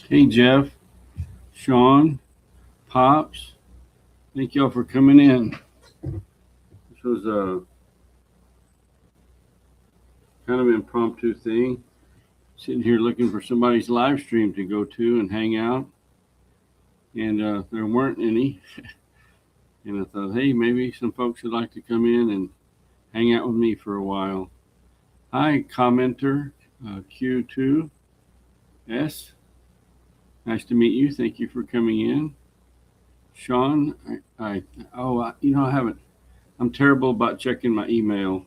Hey, Jeff, Sean, Pops, thank y'all for coming in. This was a kind of impromptu thing. Sitting here looking for somebody's live stream to go to and hang out, and there weren't any. And I thought, hey, maybe some folks would like to come in and hang out with me for a while. Hi, commenter Q2S. Nice to meet you. Thank you for coming in. Sean, I haven't. I'm terrible about checking my email.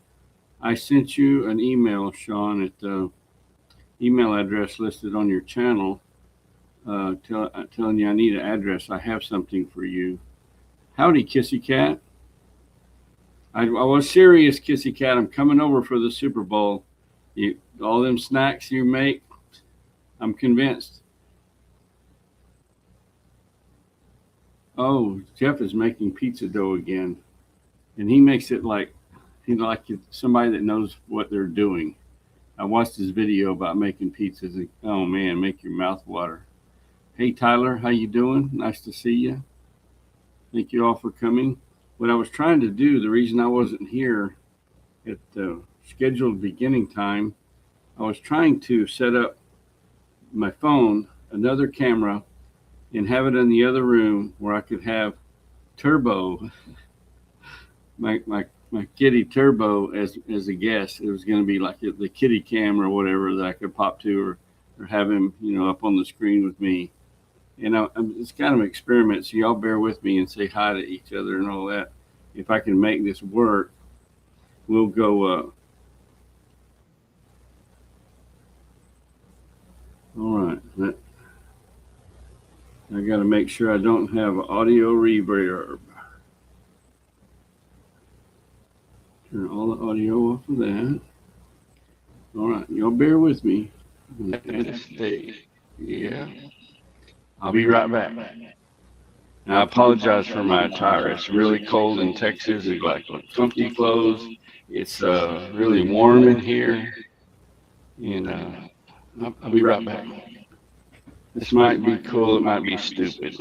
I sent you an email, Sean, at the email address listed on your channel, telling you I need an address. I have something for you. Howdy, Kissy Cat. I was serious, Kissy Cat. I'm coming over for the Super Bowl. All them snacks you make, I'm convinced. Oh, Jeff is making pizza dough again, and he makes it like somebody that knows what they're doing. I watched his video about making pizzas. And, oh man, make your mouth water. Hey Tyler, how you doing? Nice to see you. Thank you all for coming. What I was trying to do, the reason I wasn't here at the scheduled beginning time, I was trying to set up my phone, another camera, and have it in the other room where I could have Turbo, my kitty Turbo as a guest. It was going to be like the kitty cam or whatever that I could pop to or have him, up on the screen with me. And it's kind of an experiment, so y'all bear with me and say hi to each other and all that. If I can make this work, we'll go. All right. I got to make sure I don't have audio reverb. Turn all the audio off of that. All right, y'all bear with me. Yeah. I'll be right back. And I apologize for my attire. It's really cold in Texas. It's like comfy clothes. It's really warm in here. And I'll be right back. This might be cool. It might be stupid.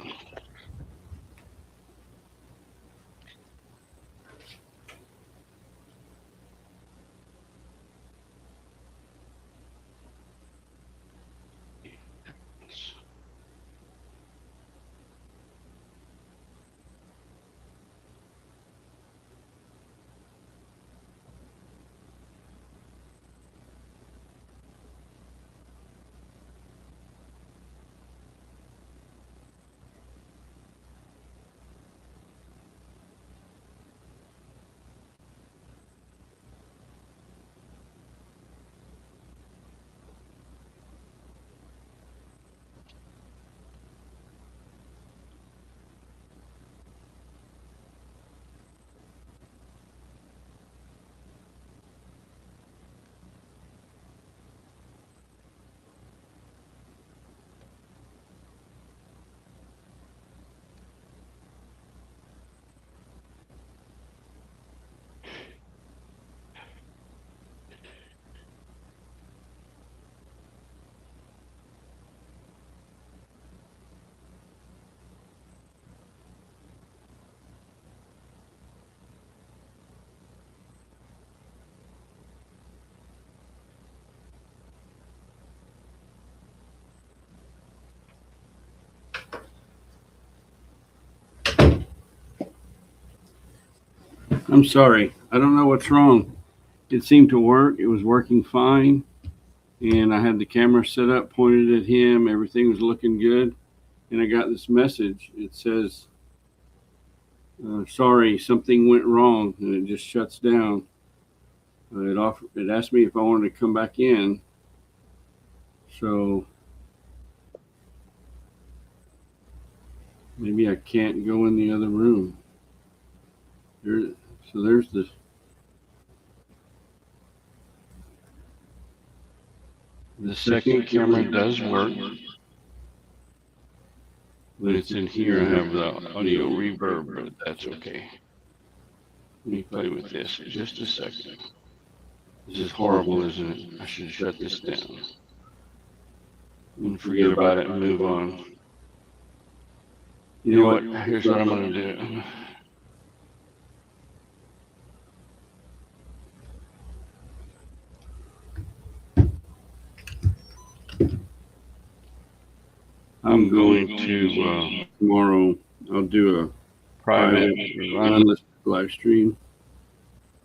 I'm sorry. I don't know what's wrong. It seemed to work. It was working fine. And I had the camera set up, pointed at him. Everything was looking good. And I got this message. It says, sorry, something went wrong. And it just shuts down. It asked me if I wanted to come back in. So maybe I can't go in the other room. So there's this. The second camera does work, but it's in here. I have the audio reverb, but that's okay. Let me play with this in just a second. This is horrible, isn't it? I should shut this down. and forget about it and move on. You know what? Here's what I'm going to do. I'm going to, tomorrow, I'll do a private unlisted live stream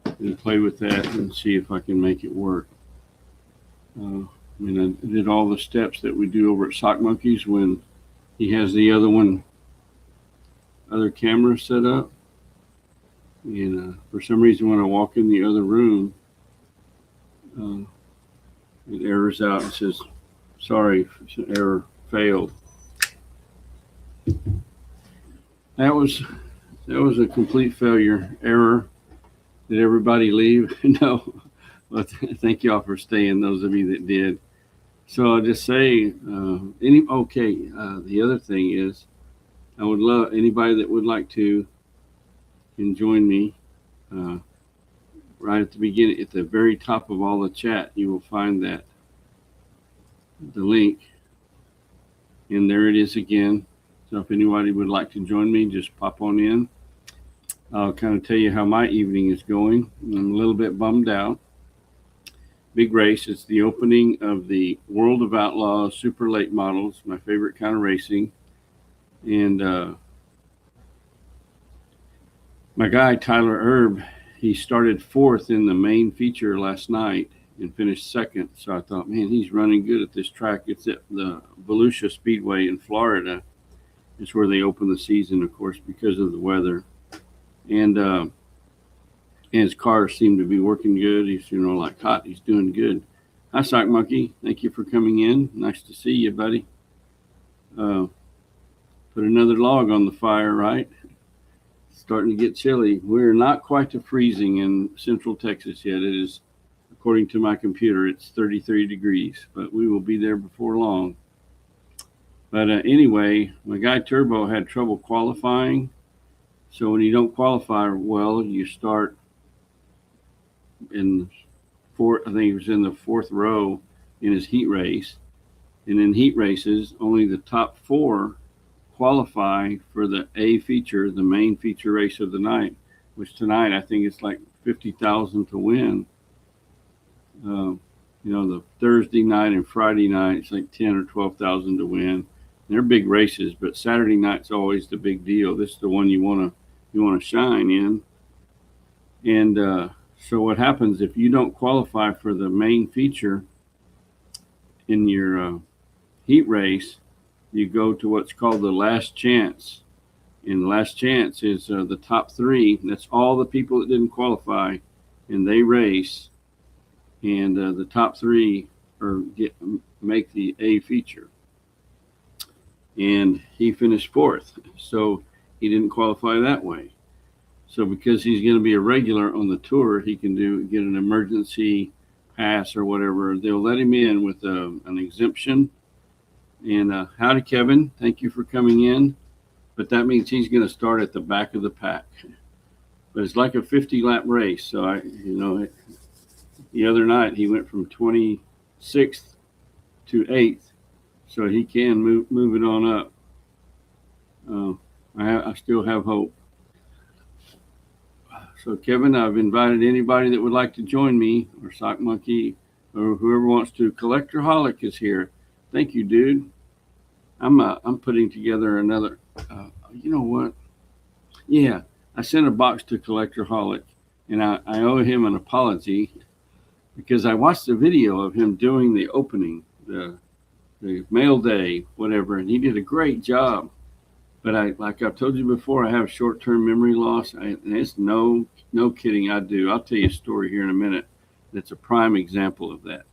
and play with that and see if I can make it work. I did all the steps that we do over at Sock Monkeys when he has the other camera set up. And for some reason, when I walk in the other room, it errors out and says, sorry, error failed. That was a complete failure. Error. Did everybody leave? No. But thank y'all for staying, those of you that did. So I'll just say, the other thing is, I would love anybody that would like to can join me. Right at the beginning, at the very top of all the chat, you will find the link. And there it is again. So if anybody would like to join me, just pop on in. I'll kind of tell you how my evening is going. I'm a little bit bummed out. Big race. It's the opening of the World of Outlaws Super Late Models, my favorite kind of racing. And my guy, Tyler Erb, he started fourth in the main feature last night and finished second. So I thought, man, he's running good at this track. It's at the Volusia Speedway in Florida. It's where they open the season, of course, because of the weather. And his cars seem to be working good. He's, like hot. He's doing good. Hi, Sock Monkey. Thank you for coming in. Nice to see you, buddy. Put another log on the fire, right? It's starting to get chilly. We're not quite to freezing in Central Texas yet. It is, according to my computer, it's 33 degrees, but we will be there before long. But anyway, my guy Turbo had trouble qualifying. So when you don't qualify well, you start in fourth. I think he was in the fourth row in his heat race. And in heat races, only the top four qualify for the A feature, the main feature race of the night, which tonight I think it's like 50,000 to win. The Thursday night and Friday night, it's like 10 or 12,000 to win. They're big races, but Saturday night's always the big deal. This is the one you want to shine in. And so what happens if you don't qualify for the main feature in your heat race? You go to what's called the last chance. And the last chance is the top three. That's all the people that didn't qualify, and they race. And the top three make the A feature. And he finished fourth, so he didn't qualify that way. So because he's going to be a regular on the tour, he can get an emergency pass or whatever. They'll let him in with an exemption. And howdy, Kevin. Thank you for coming in. But that means he's going to start at the back of the pack. But it's like a 50-lap race. So the other night he went from 26th to 8th. So he can move it on up. I still have hope. So, Kevin, I've invited anybody that would like to join me, or Sock Monkey, or whoever wants to. Collectorholic is here. Thank you, dude. I'm putting together another. You know what? Yeah, I sent a box to Collectorholic, and I owe him an apology because I watched the video of him doing the opening, the mail day, whatever, and he did a great job. But like I've told you before, I have short-term memory loss. And it's no kidding, I do. I'll tell you a story here in a minute that's a prime example of that.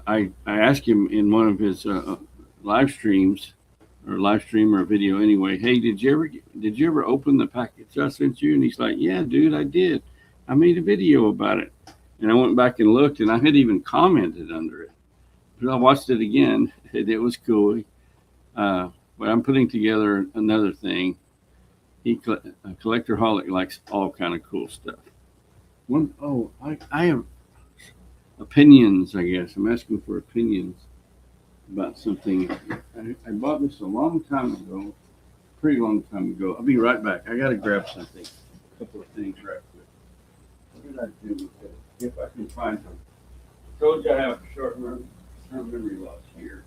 I asked him in one of his live streams, or live stream or video anyway, hey, did you ever open the package I sent you? And he's like, yeah, dude, I did. I made a video about it. And I went back and looked, and I had even commented under it. But I watched it again. It was cool. But I'm putting together another thing. Collectorholic likes all kind of cool stuff. I have opinions, I guess. I'm asking for opinions about something. I bought this a long time ago, pretty long time ago. I'll be right back. I got to grab something, a couple of things right quick. What did I do with it? If I can find them. Told you I have short memory loss here.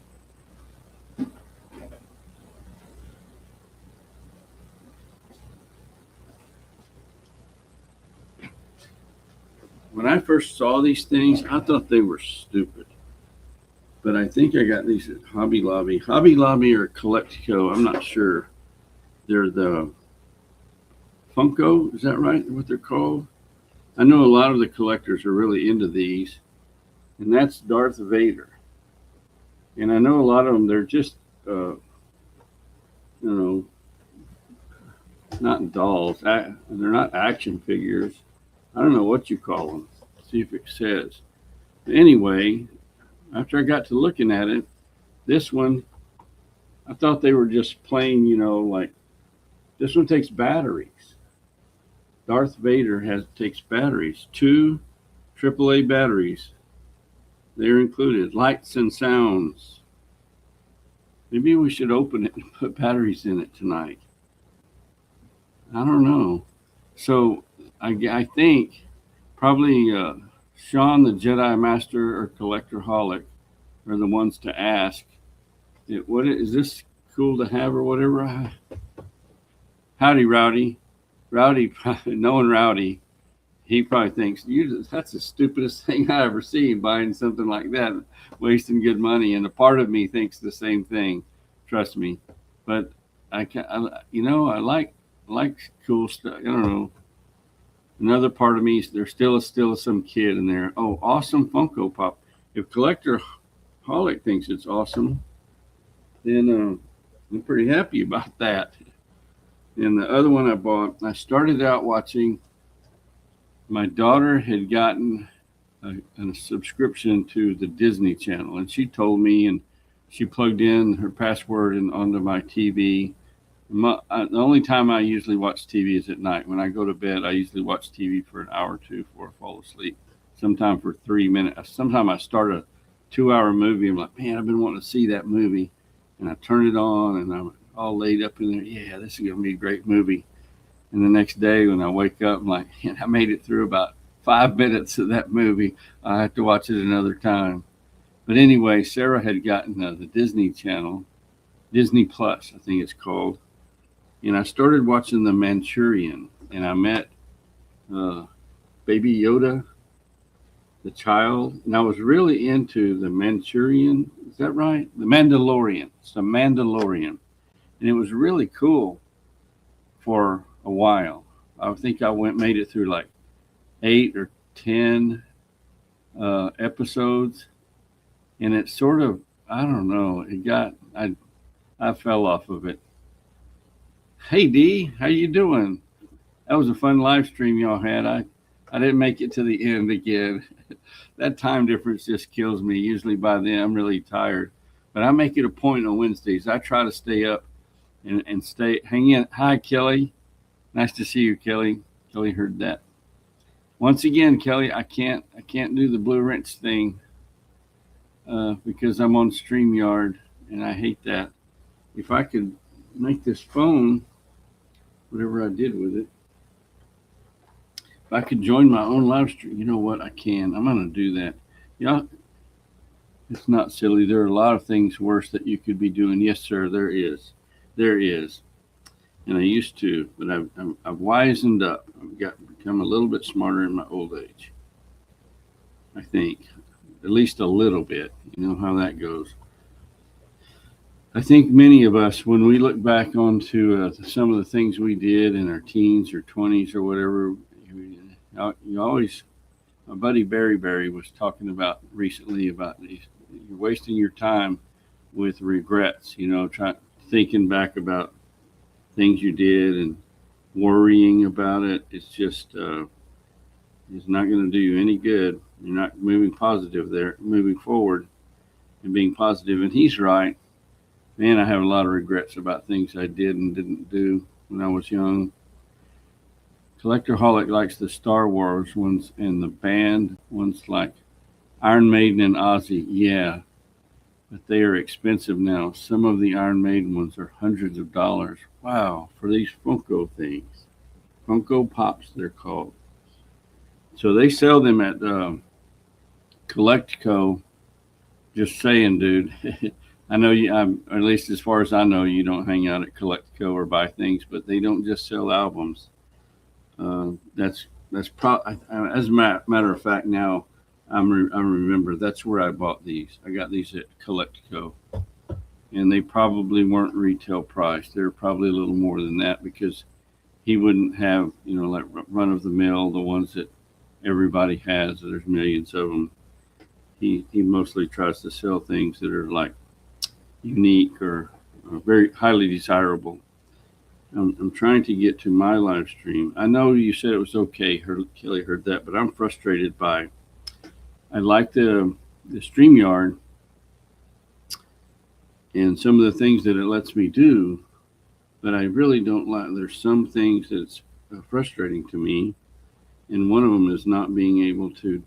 When I first saw these things, I thought they were stupid. But I think I got these at Hobby Lobby. Hobby Lobby or Collectico, I'm not sure. They're the Funko, is that right? What they're called? I know a lot of the collectors are really into these. And that's Darth Vader. And I know a lot of them, they're just, not dolls. They're not action figures. I don't know what you call them. See if it says. Anyway, after I got to looking at it, this one, I thought they were just plain, like this one takes batteries. Darth Vader takes batteries, 2 AAA batteries. They're included. Lights and sounds. Maybe we should open it and put batteries in it tonight. I don't know. So I think probably Sean, the Jedi Master or Collector Holic, are the ones to ask. What is this cool to have or whatever? Howdy, Rowdy. Rowdy, knowing Rowdy, he probably thinks that's the stupidest thing I ever seen, buying something like that, wasting good money. And a part of me thinks the same thing. Trust me. But I like cool stuff. I don't know. Another part of me, there's still some kid in there. Oh, awesome Funko Pop. If Collector Holic thinks it's awesome, then I'm pretty happy about that. And the other one I bought, I started out watching. My daughter had gotten a subscription to the Disney Channel, and she told me, and she plugged in her password onto my TV. The only time I usually watch TV is at night. When I go to bed, I usually watch TV for an hour or two before I fall asleep. Sometime for 3 minutes. Sometimes I start a 2-hour movie. I'm like, man, I've been wanting to see that movie. And I turn it on, and I'm all laid up in there. Yeah, this is going to be a great movie. And the next day when I wake up, I'm like, man, I made it through about 5 minutes of that movie. I have to watch it another time. But anyway, Sarah had gotten the Disney Channel, Disney Plus, I think it's called. And I started watching The Manchurian, and I met Baby Yoda, the child, and I was really into The Manchurian. Is that right? The Mandalorian. It's The Mandalorian. And it was really cool for a while. I think I made it through like 8 or 10 episodes, and it sort of, I don't know, I fell off of it. Hey D, how you doing? That was a fun live stream y'all had. I didn't make it to the end again. That time difference just kills me. Usually by then I'm really tired, but I make it a point on Wednesdays. I try to stay up and hang in. Hi Kelly, nice to see you, Kelly. Kelly heard that. Once again, Kelly, I can't do the Blue Wrench thing because I'm on StreamYard, and I hate that. If I could make this phone, whatever I did with it, if I could join my own live stream, you know what? I can. I'm going to do that. It's not silly. There are a lot of things worse that you could be doing. Yes, sir, there is. There is. And I used to, but I've wisened up. I've become a little bit smarter in my old age. I think, at least a little bit. You know how that goes. I think many of us, when we look back onto some of the things we did in our teens or 20s or whatever, you always, my buddy Barry was talking about recently about these, you're wasting your time with regrets, thinking back about things you did and worrying about it. It's just, it's not going to do you any good. You're not moving forward and being positive. And he's right. Man, I have a lot of regrets about things I did and didn't do when I was young. Collector Holic likes the Star Wars ones and the band ones. Like, Iron Maiden and Ozzy, yeah, but they are expensive now. Some of the Iron Maiden ones are hundreds of dollars. Wow, for these Funko things. Funko Pops, they're called. So they sell them at Collectico. Just saying, dude. I know you, or at least as far as I know, you don't hang out at Collectico or buy things, but they don't just sell albums. That's as a matter of fact. Now I remember that's where I bought these. I got these at Collectico, and they probably weren't retail price. They're probably a little more than that because he wouldn't have like run of the mill the ones that everybody has. There's millions of them. He mostly tries to sell things that are like unique or very highly desirable. I'm trying to get to my live stream. I know you said it was okay. Kelly heard that, but I'm frustrated by. I like the StreamYard and some of the things that it lets me do, but I really don't like. There's some things that's frustrating to me, and one of them is not being able to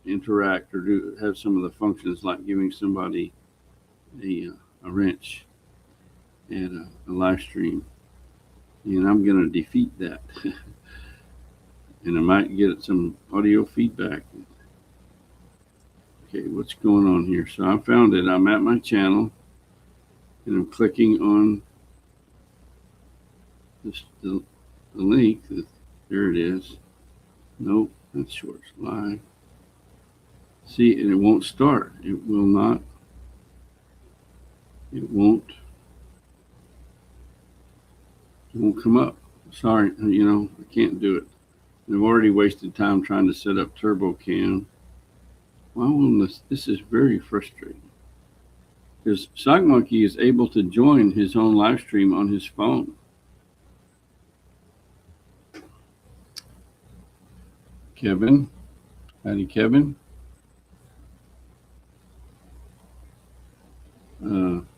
interact or have some of the functions like giving somebody a wrench and a live stream. And I'm going to defeat that. And I might get some audio feedback. Okay, what's going on here? So I found it. I'm at my channel, and I'm clicking on the link. There it is. Nope, that's Shorts Live. See, and it won't start. It will not. It won't come up. Sorry, I can't do it. I've already wasted time trying to set up TurboCam. Why won't this is very frustrating. Because SockMonkey is able to join his own live stream on his phone. Kevin. Howdy, Kevin.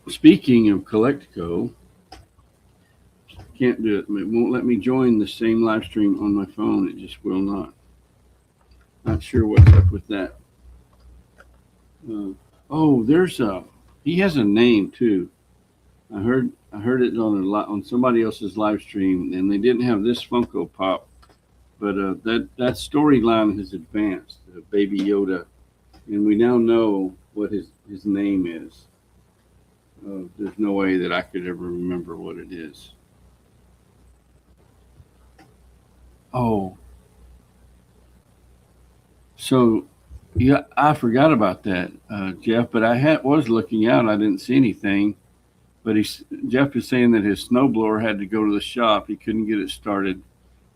Speaking of Collectico, can't do it. It won't let me join the same live stream on my phone. It just will not. Not sure what's up with that. He has a name too. I heard it on somebody else's live stream, and they didn't have this Funko Pop, but that storyline has advanced. Baby Yoda, and we now know what his name is. There's no way that I could ever remember what it is. Oh, so yeah, I forgot about that, Jeff. But I was looking out. I didn't see anything. But Jeff is saying that his snowblower had to go to the shop. He couldn't get it started.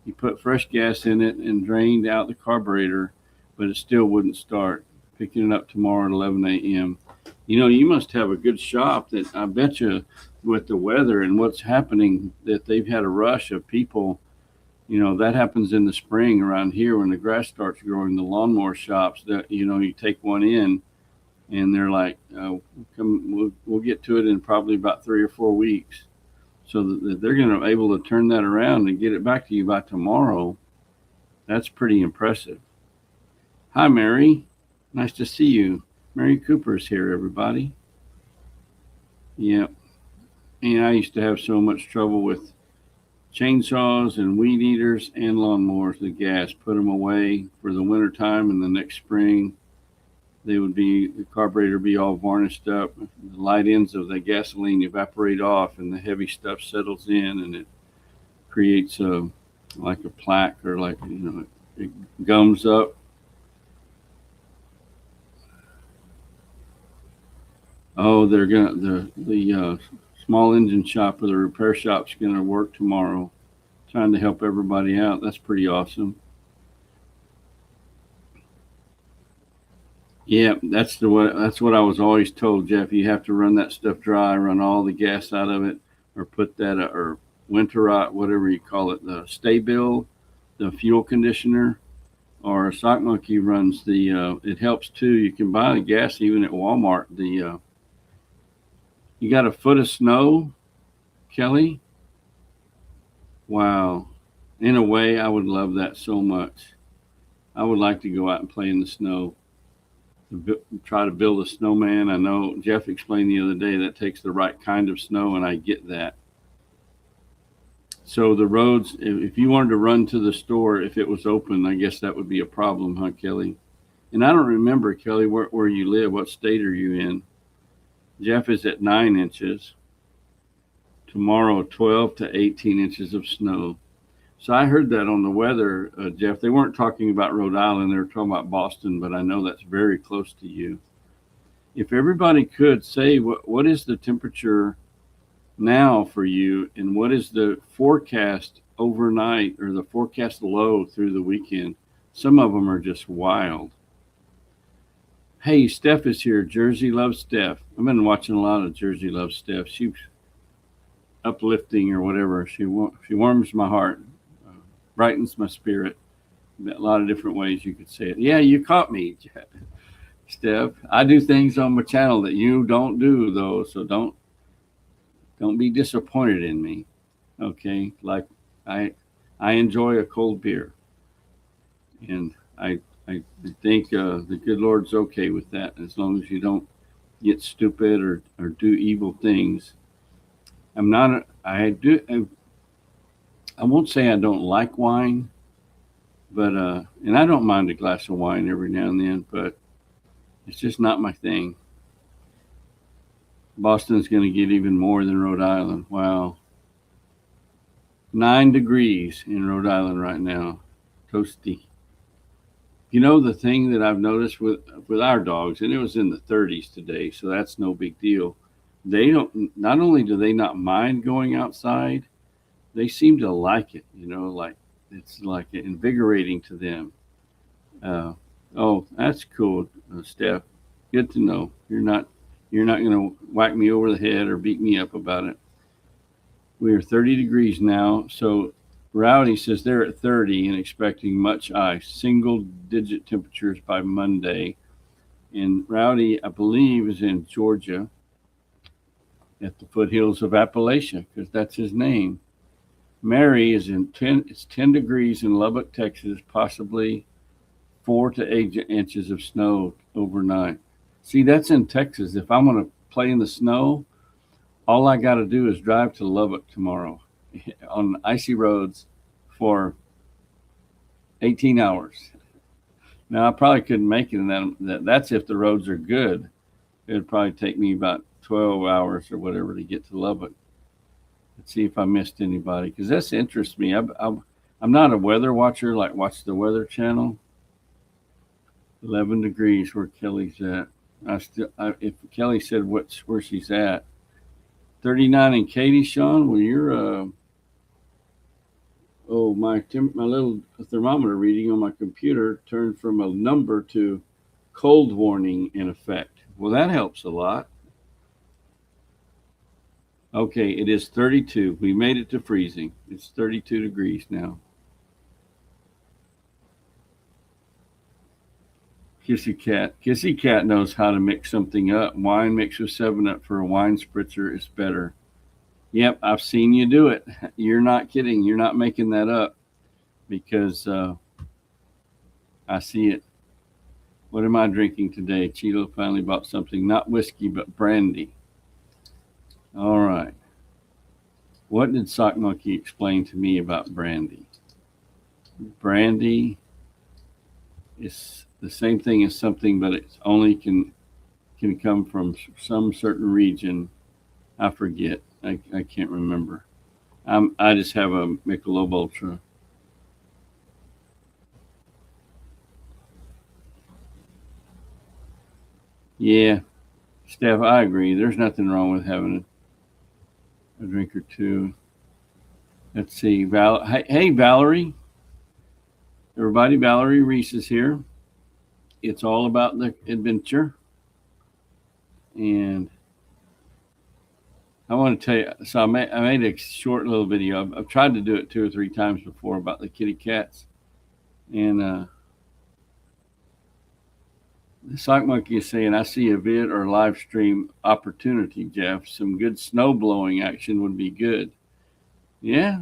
He put fresh gas in it and drained out the carburetor, but it still wouldn't start. Picking it up tomorrow at 11 a.m. You must have a good shop. That I bet you, with the weather and what's happening, that they've had a rush of people. That happens in the spring around here when the grass starts growing. The lawnmower shops that you take one in, and they're like, we'll get to it in probably about 3 or 4 weeks. So that they're going to be able to turn that around and get it back to you by tomorrow. That's pretty impressive. Hi, Mary. Nice to see you. Mary Cooper's here, everybody. Yep. And I used to have so much trouble with chainsaws and weed eaters and lawnmowers, the gas. Put them away for the winter time, and the next spring the carburetor be all varnished up. The light ends of the gasoline evaporate off, and the heavy stuff settles in, and it creates like a plaque, or like it gums up. Oh, they're the small engine shop or the repair shop's gonna work tomorrow, trying to help everybody out. That's pretty awesome. Yeah, that's what I was always told, Jeff. You have to run that stuff dry, run all the gas out of it, or put that or winterite, whatever you call it, the Sta-Bil, the fuel conditioner, or SockMonkey runs the. It helps too. You can buy the gas even at Walmart. You got a foot of snow, Kelly? Wow. In a way, I would love that so much. I would like to go out and play in the snow. try to build a snowman. I know Jeff explained the other day that takes the right kind of snow, and I get that. So the roads, if you wanted to run to the store, if it was open, I guess that would be a problem, huh, Kelly? And I don't remember, Kelly, where you live. What state are you in? Jeff is at 9 inches. Tomorrow, 12 to 18 inches of snow. So I heard that on the weather, Jeff. They weren't talking about Rhode Island. They were talking about Boston, but I know that's very close to you. If everybody could say what is the temperature now for you, and what is the forecast overnight or the forecast low through the weekend? Some of them are just wild. Hey, Steph is here. Jersey loves Steph. I've been watching a lot of Jersey loves Steph. She's uplifting or whatever. She warms my heart, brightens my spirit. A lot of different ways you could say it. Yeah, you caught me, Steph. I do things on my channel that you don't do, though, so don't be disappointed in me. Okay, like I enjoy a cold beer, and I think the good Lord's okay with that, as long as you don't get stupid or do evil things. I won't say I don't like wine, but and I don't mind a glass of wine every now and then, but it's just not my thing. Boston's going to get even more than Rhode Island. Wow. 9 degrees in Rhode Island right now. Toasty. You know, the thing that I've noticed with our dogs, and it was in the 30s today, so that's no big deal. Not only do they not mind going outside, they seem to like it, like it's like invigorating to them. Oh, that's cool, Steph. Good to know. You're not going to whack me over the head or beat me up about it. We are 30 degrees now. So Rowdy says they're at 30 and expecting much ice, single-digit temperatures by Monday. And Rowdy, I believe, is in Georgia at the foothills of Appalachia, because that's his name. Mary is it's 10 degrees in Lubbock, Texas, possibly 4 to 8 inches of snow overnight. See, that's in Texas. If I'm going to play in the snow, all I got to do is drive to Lubbock tomorrow on icy roads for 18 hours. Now, I probably couldn't make it in that. That's if the roads are good. It would probably take me about 12 hours or whatever to get to Lubbock. Let's see if I missed anybody, because this interests me. I'm not a weather watcher, like watch the Weather Channel. 11 degrees where Kelly's at. If Kelly said where she's at. 39 in Katy, Sean. Well, you're my little thermometer reading on my computer turned from a number to cold warning in effect. Well, that helps a lot. Okay, it is 32. We made it to freezing. It's 32 degrees now. Kissy Cat knows how to mix something up. Wine mixed with 7-Up for a wine spritzer is better. Yep, I've seen you do it. You're not kidding. You're not making that up, because I see it. What am I drinking today? Cheeto finally bought something, not whiskey, but brandy. All right. What did Sock Monkey explain to me about brandy? Brandy is the same thing as something, but it only can come from some certain region. I forget. I can't remember. I just have a Michelob Ultra. Yeah, Steph, I agree. There's nothing wrong with having a drink or two. Let's see. Hey, Valerie. Everybody, Valerie Reese is here. It's all about the adventure. And I want to tell you, so I made a short little video. I've tried to do it 2 or 3 times before about the kitty cats. And the Sock Monkey is saying, I see a vid or live stream opportunity, Jeff. Some good snow blowing action would be good. Yeah,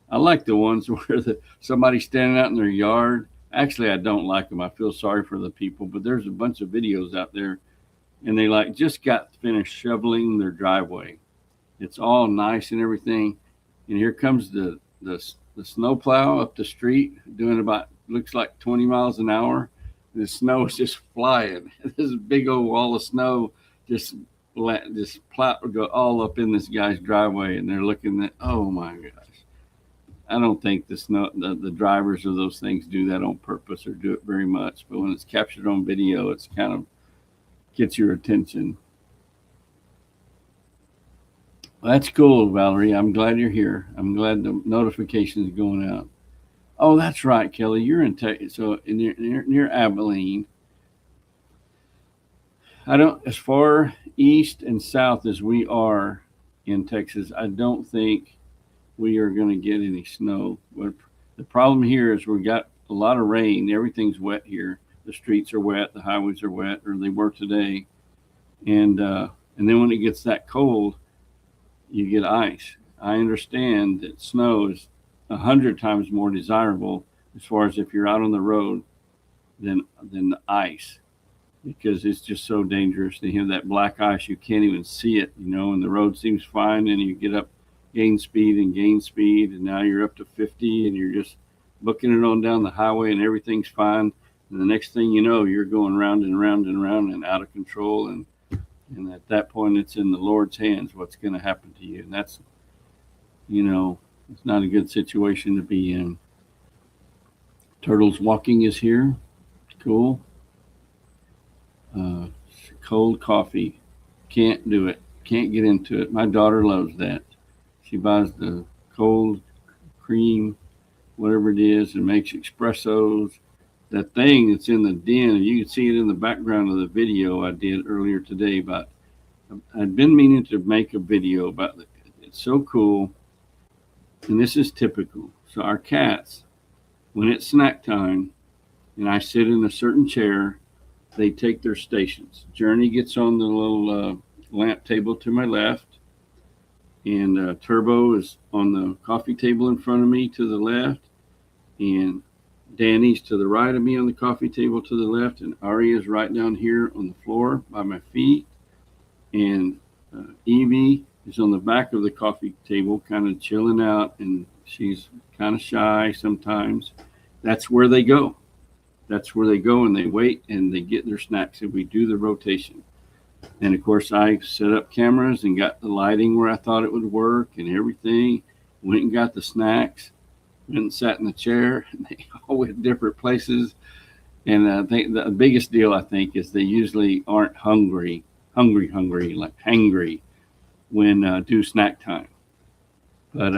I like the ones where somebody's standing out in their yard Actually, I don't like them. I feel sorry for the people, but there's a bunch of videos out there, and they like just got finished shoveling their driveway. It's all nice and everything, and here comes the snowplow up the street doing about looks like 20 miles an hour. The snow is just flying. This big old wall of snow just plow go all up in this guy's driveway, and they're looking at, oh my gosh. I don't think the drivers of those things do that on purpose or do it very much, but when it's captured on video, it's kind of gets your attention. Well, that's cool, Valerie. I'm glad you're here. I'm glad the notification is going out. Oh, that's right, Kelly. You're in Texas, so near Abilene. I don't, as far east and south as we are in Texas, I don't think we are going to get any snow. But the problem here is we got a lot of rain. Everything's wet here. The streets are wet. The highways are wet, or they were today. And then when it gets that cold, you get ice. I understand that snow is 100 times more desirable as far as if you're out on the road than the ice, because it's just so dangerous. They have that black ice, you can't even see it, and the road seems fine, and you get up, gain speed, and now you're up to 50, and you're just booking it on down the highway, and everything's fine. And the next thing you know, you're going round and round and round and out of control, and at that point, it's in the Lord's hands what's going to happen to you. And that's, it's not a good situation to be in. Turtles Walking is here. Cool. Cold coffee. Can't do it. Can't get into it. My daughter loves that. She buys the cold cream, whatever it is, and makes espressos. That thing that's in the den, you can see it in the background of the video I did earlier today about, I'd been meaning to make a video about it. It's so cool. And this is typical. So our cats, when it's snack time and I sit in a certain chair, they take their stations. Journey gets on the little lamp table to my left, and Turbo is on the coffee table in front of me to the left, and Danny's to the right of me on the coffee table to the left, and Aria's right down here on the floor by my feet, and Evie is on the back of the coffee table kind of chilling out, and she's kind of shy sometimes. That's where they go. And they wait and they get their snacks, and we do the rotation. And of course, I set up cameras and got the lighting where I thought it would work and everything. Went and got the snacks, went and sat in the chair, and they all went different places. And I think the biggest deal, is they usually aren't hungry, like hangry when do snack time. But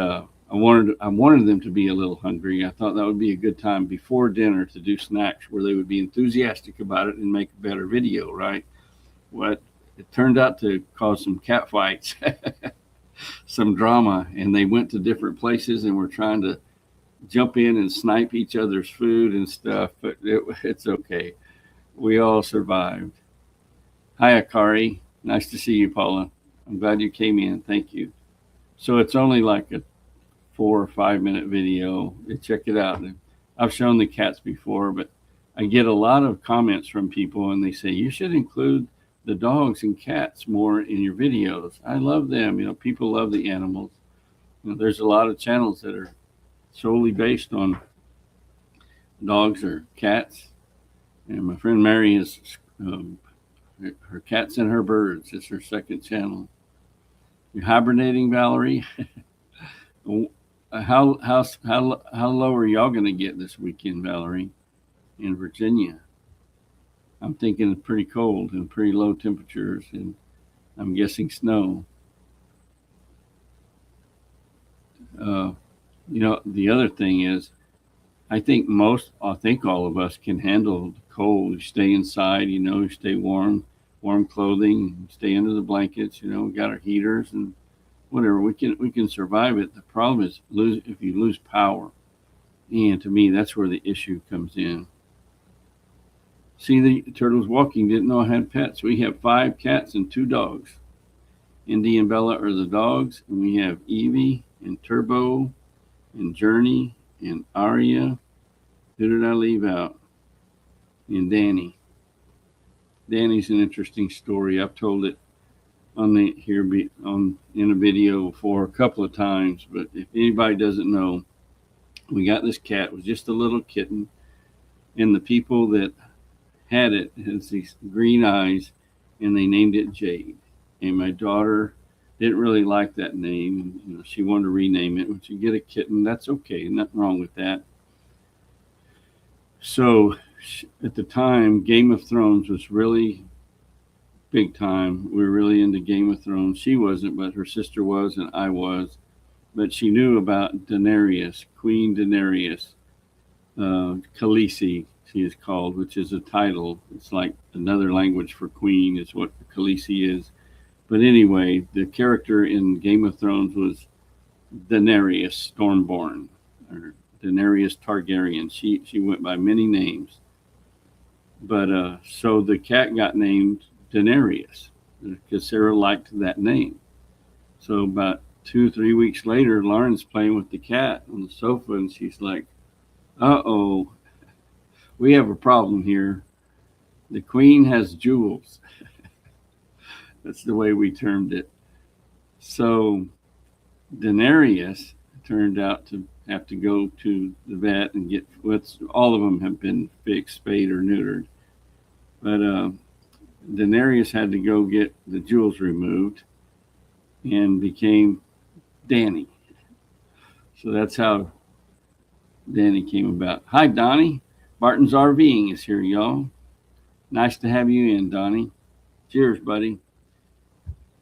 I wanted them to be a little hungry. I thought that would be a good time before dinner to do snacks where they would be enthusiastic about it and make a better video, right? What it turned out to cause some cat fights, some drama, and they went to different places and were trying to jump in and snipe each other's food and stuff, but it's okay. We all survived. Hi, Akari. Nice to see you, Paula. I'm glad you came in. Thank you. So it's only like a 4 or 5 minute video. Check it out. I've shown the cats before, but I get a lot of comments from people, and they say, you should include the dogs and cats more in your videos. I love them. People love the animals. There's a lot of channels that are solely based on dogs or cats. And my friend Mary is her cats and her birds. It's her second channel. You're hibernating, Valerie? How low are y'all going to get this weekend, Valerie, in Virginia? I'm thinking it's pretty cold and pretty low temperatures, and I'm guessing snow. The other thing is, I think all of us can handle the cold. You stay inside, you stay warm clothing, stay under the blankets, we got our heaters and whatever. We can survive it. The problem is if you lose power. And to me, that's where the issue comes in. See, the Turtles Walking didn't know I had pets. We have 5 cats and 2 dogs. Indy and Bella are the dogs, and we have Evie and Turbo and Journey and Aria Who did I leave out? And Danny. Danny's an interesting story. I've told it on the here on in a video before a couple of times, but if anybody doesn't know, we got this cat. It was just a little kitten, and the people that had it has these green eyes, and they named it Jade. And my daughter didn't really like that name. You know, she wanted to rename it. When you get a kitten, that's okay. Nothing wrong with that. So at the time, Game of Thrones was really big time. We were really into Game of Thrones. She wasn't, but her sister was, and I was. But she knew about Daenerys, Queen Daenerys, Khaleesi, she is called, which is a title. It's like another language for queen, is what Khaleesi is. But anyway, the character in Game of Thrones was Daenerys Stormborn, or Daenerys Targaryen. She went by many names. But so the cat got named Daenerys because Sarah liked that name. So about 2 or 3 weeks later, Lauren's playing with the cat on the sofa, and she's like, "Uh-oh, we have a problem here. The queen has jewels." That's the way we termed it. So Daenerys turned out to have to go to the vet and get all of them have been fixed, spayed, or neutered. But Daenerys had to go get the jewels removed and became Danny. So that's how Danny came about. Hi, Donnie. Barton's RVing is here, y'all. Nice to have you in, Donnie. Cheers, buddy.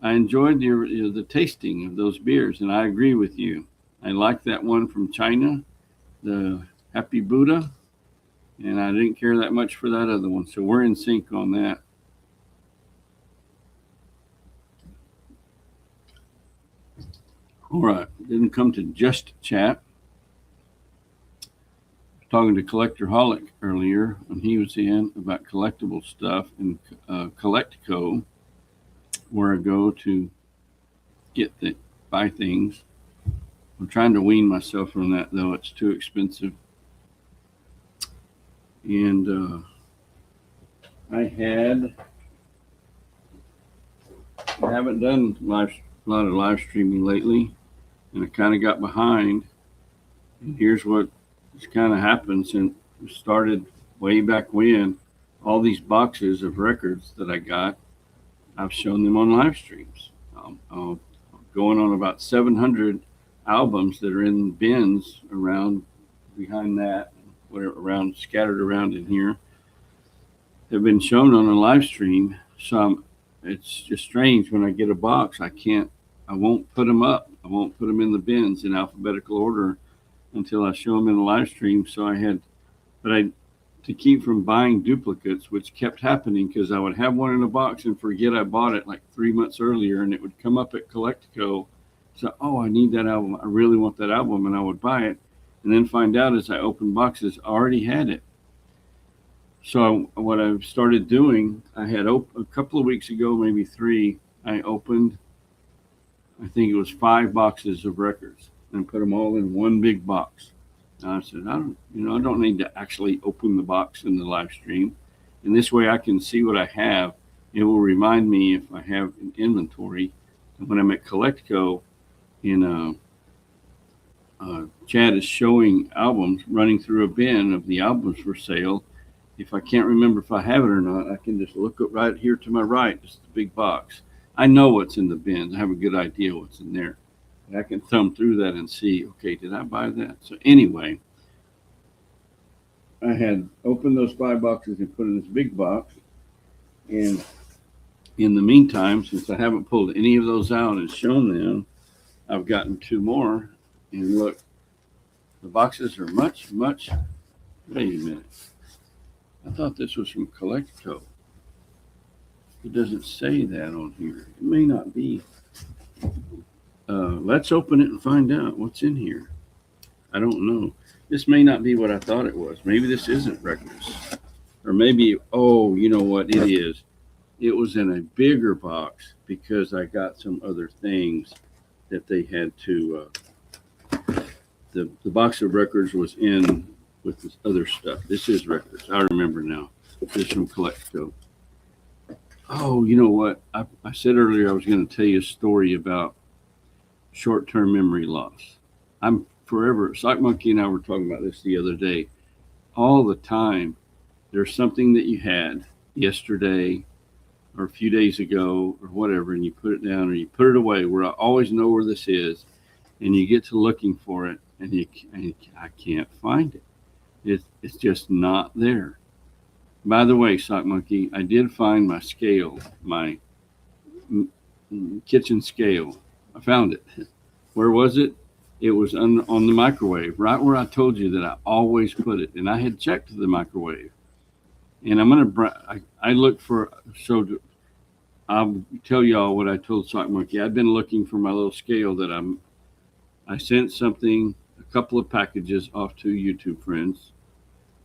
I enjoyed the tasting of those beers, and I agree with you. I like that one from China, the Happy Buddha, and I didn't care that much for that other one. So we're in sync on that. All right, didn't come to just chat. Talking to Collectorholic earlier when he was in about collectible stuff in Collectico, where I go to buy things. I'm trying to wean myself from that, though. It's too expensive. And I haven't done a lot of live streaming lately, and I kind of got behind. And here's what has kind of happened since we started way back when. All these boxes of records that I got, I've shown them on live streams. Going on about 700 albums that are in bins around behind that, whatever, scattered around in here, have been shown on a live stream. So it's just strange when I get a box, I won't put them up. I won't put them in the bins in alphabetical order until I show them in a live stream. So to keep from buying duplicates, which kept happening because I would have one in a box and forget I bought it like 3 months earlier, and it would come up at Collectico. So, I need that album. I really want that album, and I would buy it, and then find out as I opened boxes, I already had it. So what I've started doing, I had a couple of weeks ago, maybe 3, I opened, I think it was 5 boxes of records and put them all in one big box. And I said, I don't need to actually open the box in the live stream. And this way I can see what I have. It will remind me if I have an inventory. And when I'm at Collectico, Chad is showing albums, running through a bin of the albums for sale. If I can't remember if I have it or not, I can just look up right here to my right. It's the big box. I know what's in the bins. I have a good idea what's in there. I can thumb through that and see, okay, did I buy that? So anyway, I had opened those 5 boxes and put in this big box. And in the meantime, since I haven't pulled any of those out and shown them, I've gotten 2 more. And look, the boxes are much, wait a minute. I thought this was from Collectico. It doesn't say that on here. It may not be. Let's open it and find out what's in here. I don't know. This may not be what I thought it was. Maybe this isn't records. Or maybe, you know what it is. It was in a bigger box because I got some other things that they had to, the box of records was with this other stuff. This is records. I remember now. This is from Collecto. Oh, you know what? I said earlier I was going to tell you a story about short-term memory loss. I'm forever. Sock Monkey and I were talking about this the other day. All the time, there's something that you had yesterday or a few days ago or whatever, and you put it down or you put it away where I always know where this is, and you get to looking for it, and I can't find it. It's just not there. By the way, Sock Monkey, I did find my scale, my kitchen scale. I found it. Where was it? It was on the microwave, right where I told you that I always put it. And I had checked the microwave. And I looked for, so I'll tell y'all what I told Sock Monkey. I'd been looking for my little scale that I sent something, a couple of packages off to YouTube friends.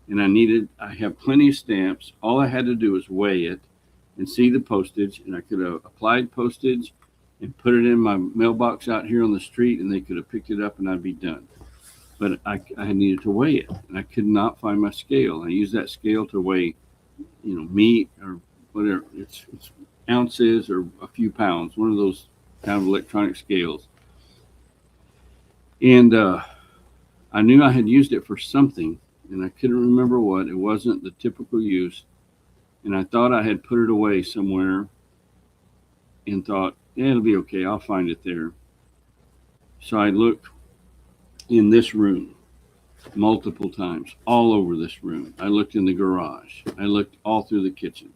And I have plenty of stamps. All I had to do was weigh it and see the postage. And I could have applied postage and put it in my mailbox out here on the street, and they could have picked it up and I'd be done. But I needed to weigh it, and I could not find my scale. I used that scale to weigh, meat or whatever. It's ounces or a few pounds, one of those kind of electronic scales. And I knew I had used it for something, and I couldn't remember what. It wasn't the typical use. And I thought I had put it away somewhere and thought, yeah, it'll be okay. I'll find it there. So I looked in this room multiple times, all over this room. I looked in the garage. I looked all through the kitchen.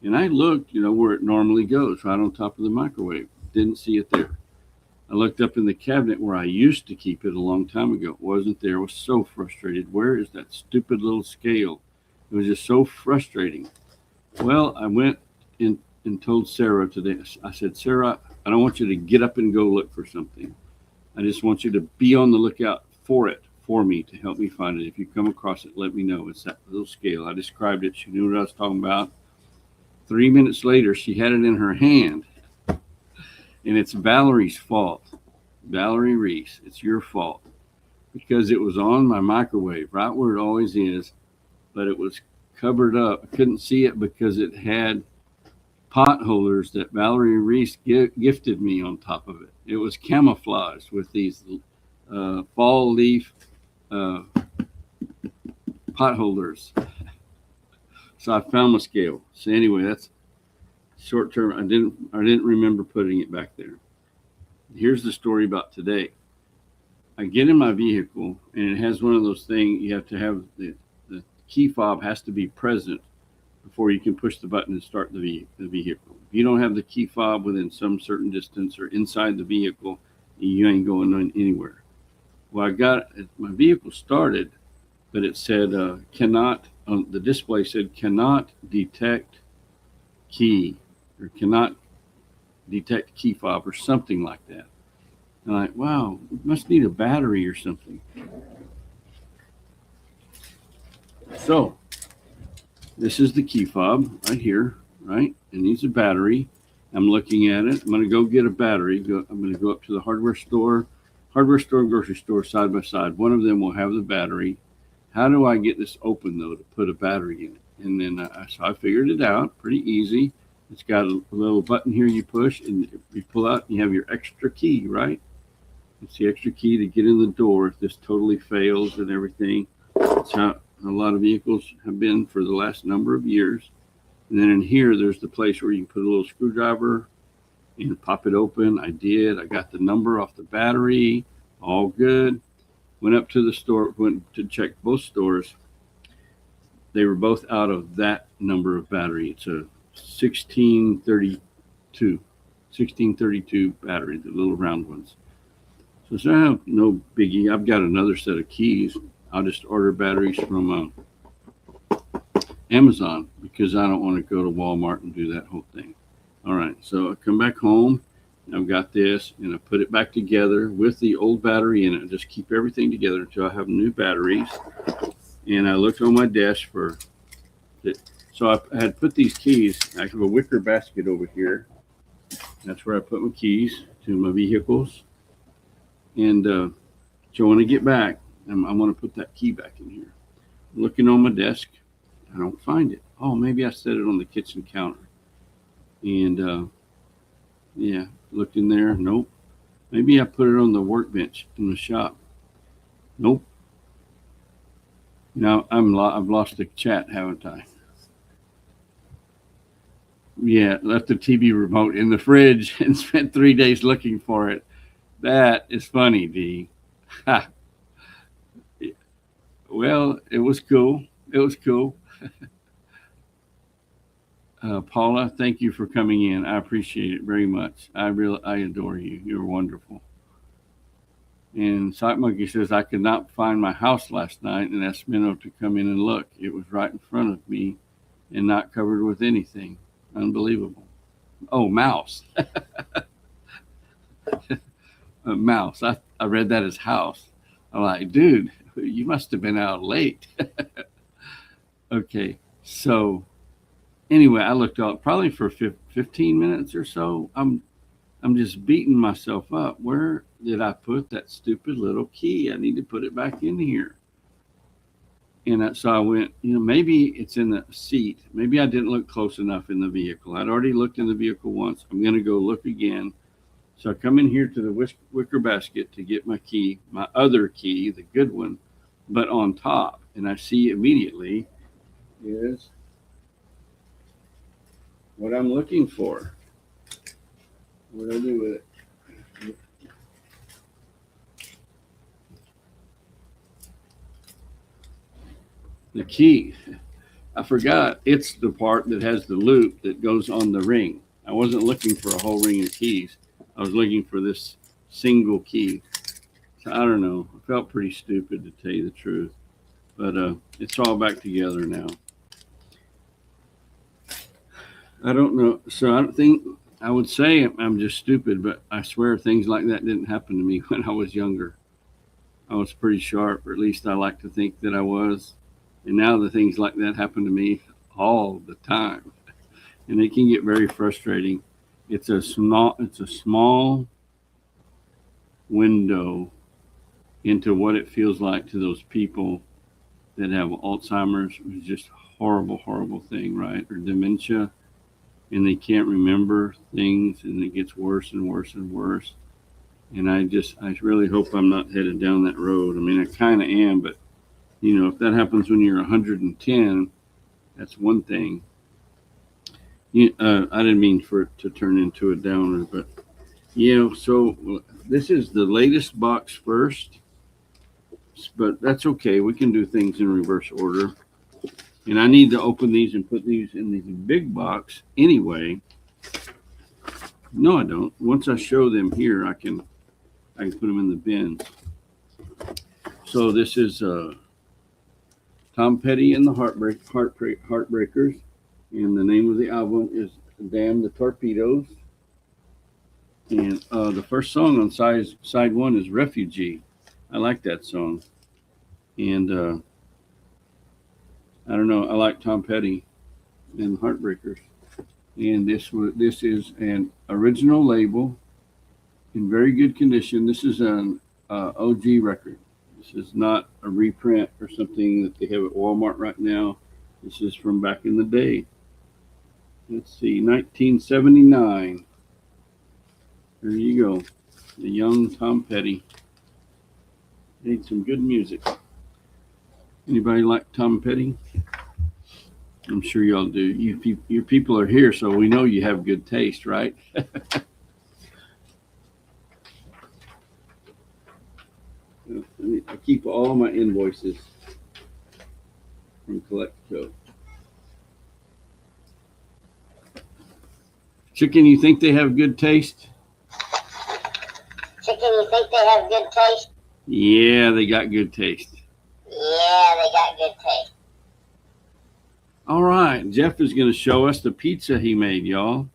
And I looked, where it normally goes, right on top of the microwave. Didn't see it there. I looked up in the cabinet where I used to keep it a long time ago. It wasn't there. I was so frustrated. Where is that stupid little scale? It was just so frustrating. Well, I went in and told Sarah today. I said, Sarah, I don't want you to get up and go look for something. I just want you to be on the lookout for me to help me find it. If you come across it, let me know. It's that little scale. I described it. She knew what I was talking about. 3 minutes later, she had it in her hand. And it's Valerie's fault. Valerie Reese, it's your fault. Because it was on my microwave, right where it always is, but it was covered up. I couldn't see it because it had pot holders that Valerie Reese gifted me on top of it. It was camouflaged with these fall leaf pot holders. So I found my scale. So anyway, that's short term. I didn't remember putting it back there. Here's the story about today. I get in my vehicle, and it has one of those things. You have to have the key fob has to be present before you can push the button and start the vehicle. If you don't have the key fob within some certain distance or inside the vehicle, you ain't going anywhere. Well, I got my vehicle started, but it said cannot. The display said cannot detect key or cannot detect key fob or something like that. And I'm like, wow, it must need a battery or something. So this is the key fob right here, right? It needs a battery. I'm looking at it. I'm going to go get a battery. I'm going to go up to the hardware store and grocery store side by side. One of them will have the battery. How do I get this open, though, to put a battery in it? And then so I figured it out. Pretty easy. It's got a little button here you push, and you pull out, and you have your extra key, right? It's the extra key to get in the door if this totally fails and everything. That's how a lot of vehicles have been for the last number of years. And then in here, there's the place where you can put a little screwdriver and pop it open. I did. I got the number off the battery. All good. Went up to the store, went to check both stores. They were both out of that number of battery. It's a 1632 battery, the little round ones. So I said, no biggie. I've got another set of keys. I'll just order batteries from Amazon because I don't want to go to Walmart and do that whole thing. All right, so I come back home. I've got this, and I put it back together with the old battery in it. Just keep everything together until I have new batteries. And I looked on my desk for it. So I had put these keys. I have a wicker basket over here. That's where I put my keys to my vehicles. And so when I get back, I want to put that key back in here. looking on my desk. I don't find it. Oh, maybe I set it on the kitchen counter. And yeah, looked in there. Nope. Maybe I put it on the workbench in the shop. Nope. Now I've lost the chat, haven't I? Yeah, left the TV remote in the fridge and spent 3 days looking for it. That is funny, D. Ha. Well, it was cool. It was cool. Paula, thank you for coming in. I appreciate it very much. I adore you. You're wonderful. And Sock Monkey says, I could not find my house last night and asked Minnow to come in and look. It was right in front of me and not covered with anything. Unbelievable. Oh, mouse. A mouse. I read that as house. I'm like, dude, you must have been out late. Okay, so anyway, I looked up probably for 15 minutes or so. I'm just beating myself up. Where did I put that stupid little key? I need to put it back in here. And so I went, maybe it's in the seat. Maybe I didn't look close enough in the vehicle. I'd already looked in the vehicle once. I'm going to go look again. So I come in here to the wicker basket to get my key, my other key, the good one, but on top. And I see immediately is what I'm looking for. What do I do with it? The key. I forgot. It's the part that has the loop that goes on the ring. I wasn't looking for a whole ring of keys. I was looking for this single key. So I don't know. I felt pretty stupid, to tell you the truth. But it's all back together now. I don't know. So I don't think I would say I'm just stupid, but I swear things like that didn't happen to me when I was younger. I was pretty sharp, or at least I like to think that I was. And now the things like that happen to me all the time. And it can get very frustrating. It's a small window into what it feels like to those people that have Alzheimer's, which is just a horrible, horrible thing, right? Or dementia, and they can't remember things, and it gets worse and worse and worse. And I really hope I'm not headed down that road. I mean, I kind of am, but if that happens when you're 110, that's one thing. I didn't mean for it to turn into a downer, but so this is the latest box first, but that's okay. We can do things in reverse order. And I need to open these and put these in the big box anyway. No, I don't. Once I show them here, I can put them in the bins. So this is Tom Petty and the Heartbreakers. And the name of the album is Damn the Torpedoes. And the first song on side one is Refugee. I like that song. And I don't know, I like Tom Petty and the Heartbreakers. And this is an original label in very good condition. This is an OG record. This is not a reprint or something that they have at Walmart right now. This is from back in the day. Let's see, 1979. There you go. The young Tom Petty. Made some good music. Anybody like Tom Petty? I'm sure y'all do. Your people are here, so we know you have good taste, right? I keep all my invoices from Collectico. Chicken, you think they have good taste? Chicken, you think they have good taste? Yeah, they got good taste. Yeah, they got good taste. All right, Jeff is going to show us the pizza he made, y'all.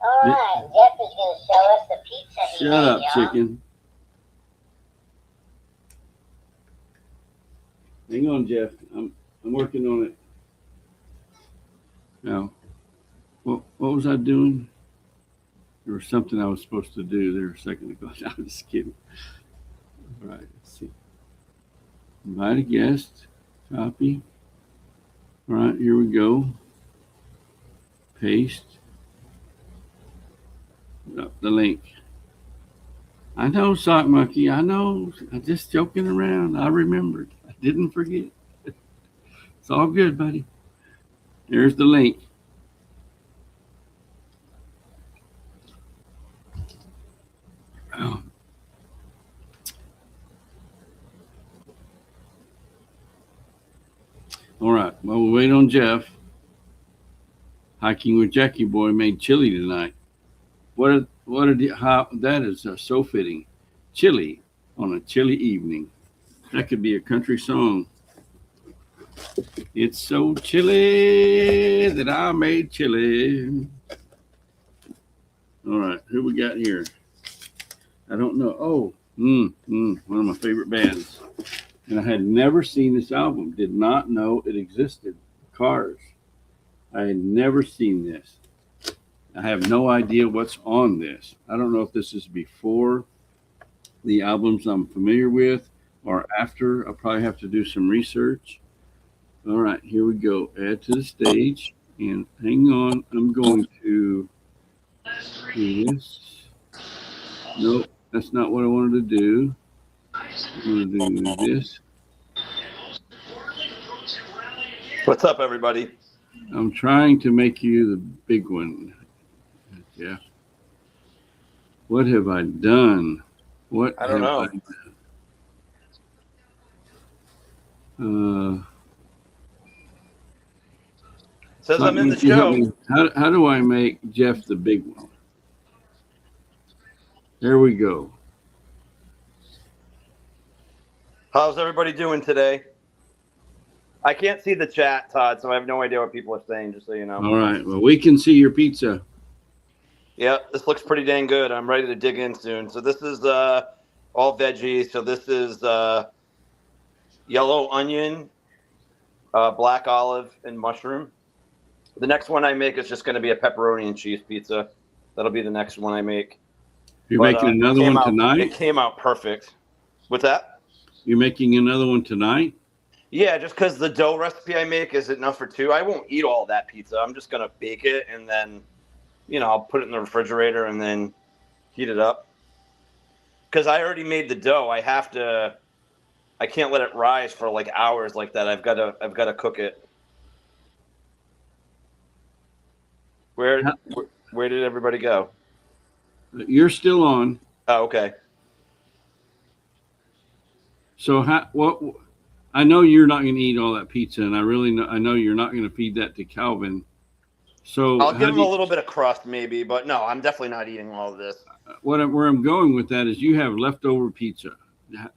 All right, Jeff is going to show us the pizza he made, Shut up, y'all. chicken. Hang on, Jeff. I'm working on it. Now, what was I doing? There was something I was supposed to do there a second ago. I'm just kidding. All right, let's see. Invite a guest. Copy. All right, here we go. Paste. The link. I know, Sock Monkey. I know. I'm just joking around. I remembered. I didn't forget. It's all good, buddy. There's the link. Oh. All right. Well, we'll wait on Jeff. Hiking with Jackie Boy made chili tonight. How that is so fitting. Chili on a chilly evening. That could be a country song. It's so chilly that I made chili. All right, who we got here? I don't know. Oh, one of my favorite bands. And I had never seen this album. Did not know it existed. Cars. I had never seen this. I have no idea what's on this. I don't know if this is before the albums I'm familiar with or after. I'll probably have to do some research. All right, here we go. Add to the stage. And hang on, I'm going to do this. Nope, that's not what I wanted to do. I'm going to do this. What's up, everybody? I'm trying to make you the big one. Yeah. What have I done? What I don't know. Says I'm in the show. How do I make Jeff the big one? There we go. How's everybody doing today? I can't see the chat, Todd, so I have no idea what people are saying, just so you know. All right. Well, we can see your pizza. Yeah, this looks pretty dang good. I'm ready to dig in soon. So this is all veggies. So this is yellow onion, black olive, and mushroom. The next one I make is just going to be a pepperoni and cheese pizza. That'll be the next one I make. You're making another one tonight? It came out perfect. What's that? You're making another one tonight? Yeah, just because the dough recipe I make is enough for two. I won't eat all that pizza. I'm just going to bake it and then, I'll put it in the refrigerator and then heat it up. Because I already made the dough. I can't let it rise for like hours like that. I've got to cook it. Where did everybody go? You're still on. Oh, okay. So I know you're not going to eat all that pizza, and I know you're not going to feed that to Calvin. So I'll give him a little bit of crust, maybe, but no, I'm definitely not eating all of this. Where I'm going with that is you have leftover pizza.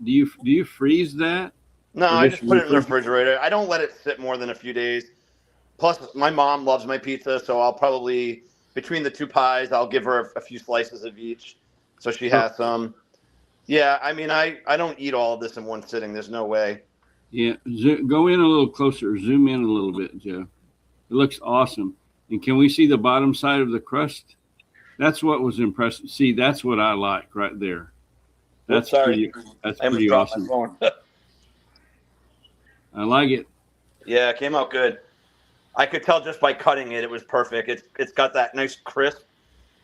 Do you freeze that? No, I just put it in the refrigerator. I don't let it sit more than a few days. Plus, my mom loves my pizza, so I'll probably, between the two pies, I'll give her a few slices of each, so she has some. Yeah, I mean, I don't eat all of this in one sitting. There's no way. Yeah, go in a little closer. Zoom in a little bit, Joe. It looks awesome. And can we see the bottom side of the crust? That's what was impressive. See, that's what I like right there. That's pretty awesome. I like it. Yeah, it came out good. I could tell just by cutting it, it was perfect. It's got that nice crisp,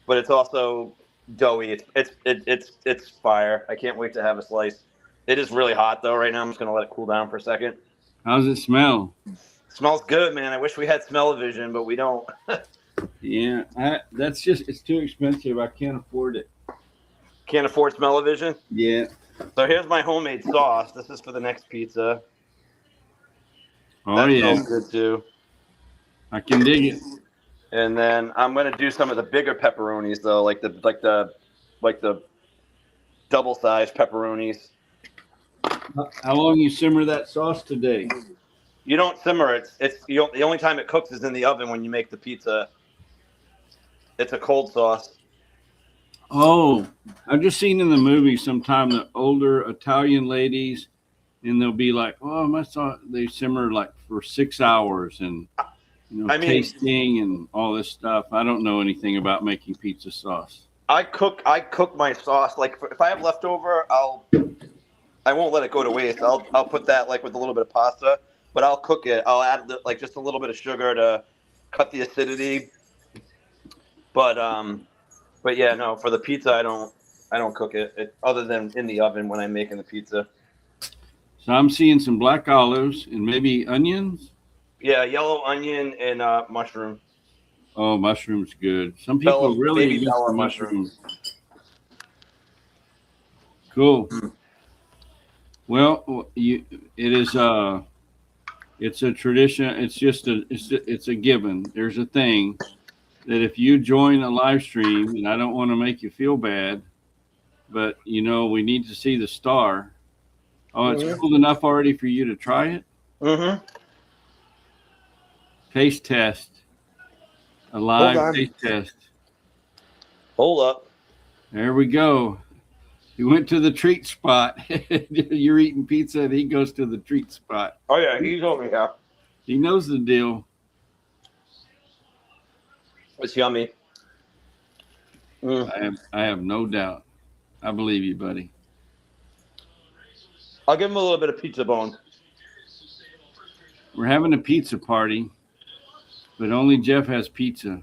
but it's also doughy. It's fire. I can't wait to have a slice. It is really hot though right now. I'm just gonna let it cool down for a second. How's it smell? Smells good, man. I wish we had smell-o-vision, but we don't. Yeah, it's too expensive. I can't afford it. Can't afford smell-o-vision? Yeah. So here's my homemade sauce. This is for the next pizza. Oh, that yeah. smells good too. I can dig it. And then I'm gonna do some of the bigger pepperonis though, like the double-sized pepperonis. How long you simmer that sauce today? You don't simmer it. The only time it cooks is in the oven when you make the pizza. It's a cold sauce. Oh, I've just seen in the movie sometime the older Italian ladies, and they'll be like, "Oh, my sauce." They simmer like for 6 hours, and tasting and all this stuff. I don't know anything about making pizza sauce. I cook my sauce. Like if I have leftover, I won't let it go to waste. I'll put that like with a little bit of pasta. but I'll cook it. I'll add like just a little bit of sugar to cut the acidity. But yeah, no, for the pizza, I don't cook it other than in the oven when I'm making the pizza. So I'm seeing some black olives and maybe onions. Yeah, yellow onion and mushroom. Oh, mushrooms good. Some people really baby against bella the mushrooms. Cool. Well, it is it's a tradition. It's a given. There's a thing that if you join a live stream, and I don't want to make you feel bad, but you know we need to see the star. Oh, it's cool enough already for you to try it. Mm-hmm. Taste test. A live taste test. Hold up. There we go. He went to the treat spot. You're eating pizza, and he goes to the treat spot. Oh yeah, he's over here. He knows the deal. It's yummy. I have no doubt. I believe you, buddy. I'll give him a little bit of pizza bone. We're having a pizza party, but only Jeff has pizza.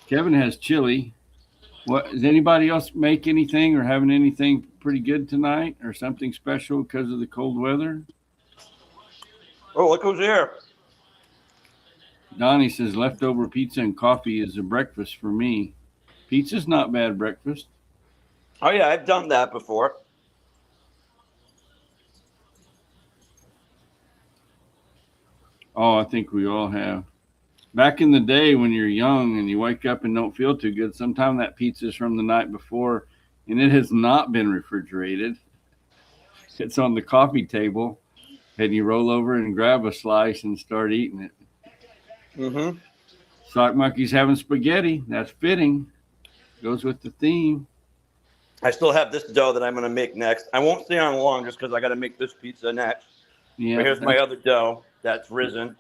Kevin has chili. What does anybody else make anything or having anything pretty good tonight or something special because of the cold weather? Oh, look who's here. Donnie says leftover pizza and coffee is a breakfast for me. Pizza's not bad breakfast. Oh yeah, I've done that before. Oh, I think we all have. Back in the day when you're young and you wake up and don't feel too good, sometimes that pizza's from the night before and it has not been refrigerated. It's on the coffee table and you roll over and grab a slice and start eating it. Mm-hmm. Sock Monkey's having spaghetti. That's fitting. Goes with the theme. I still have this dough that I'm going to make next. I won't stay on long just because I got to make this pizza next. Yeah, but here's my other dough that's risen.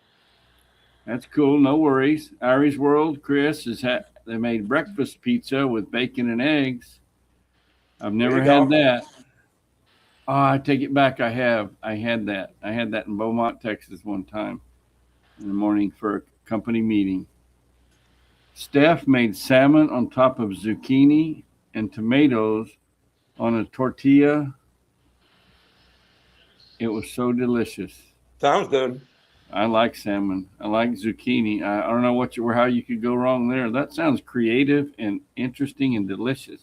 That's cool. No worries. Irish World, Chris, they made breakfast pizza with bacon and eggs. I've never had that. Oh, I take it back. I had that. I had that in Beaumont, Texas one time in the morning for a company meeting. Steph made salmon on top of zucchini and tomatoes on a tortilla. It was so delicious. Sounds good. I like salmon. I like zucchini. I don't know how you could go wrong there. That sounds creative and interesting and delicious.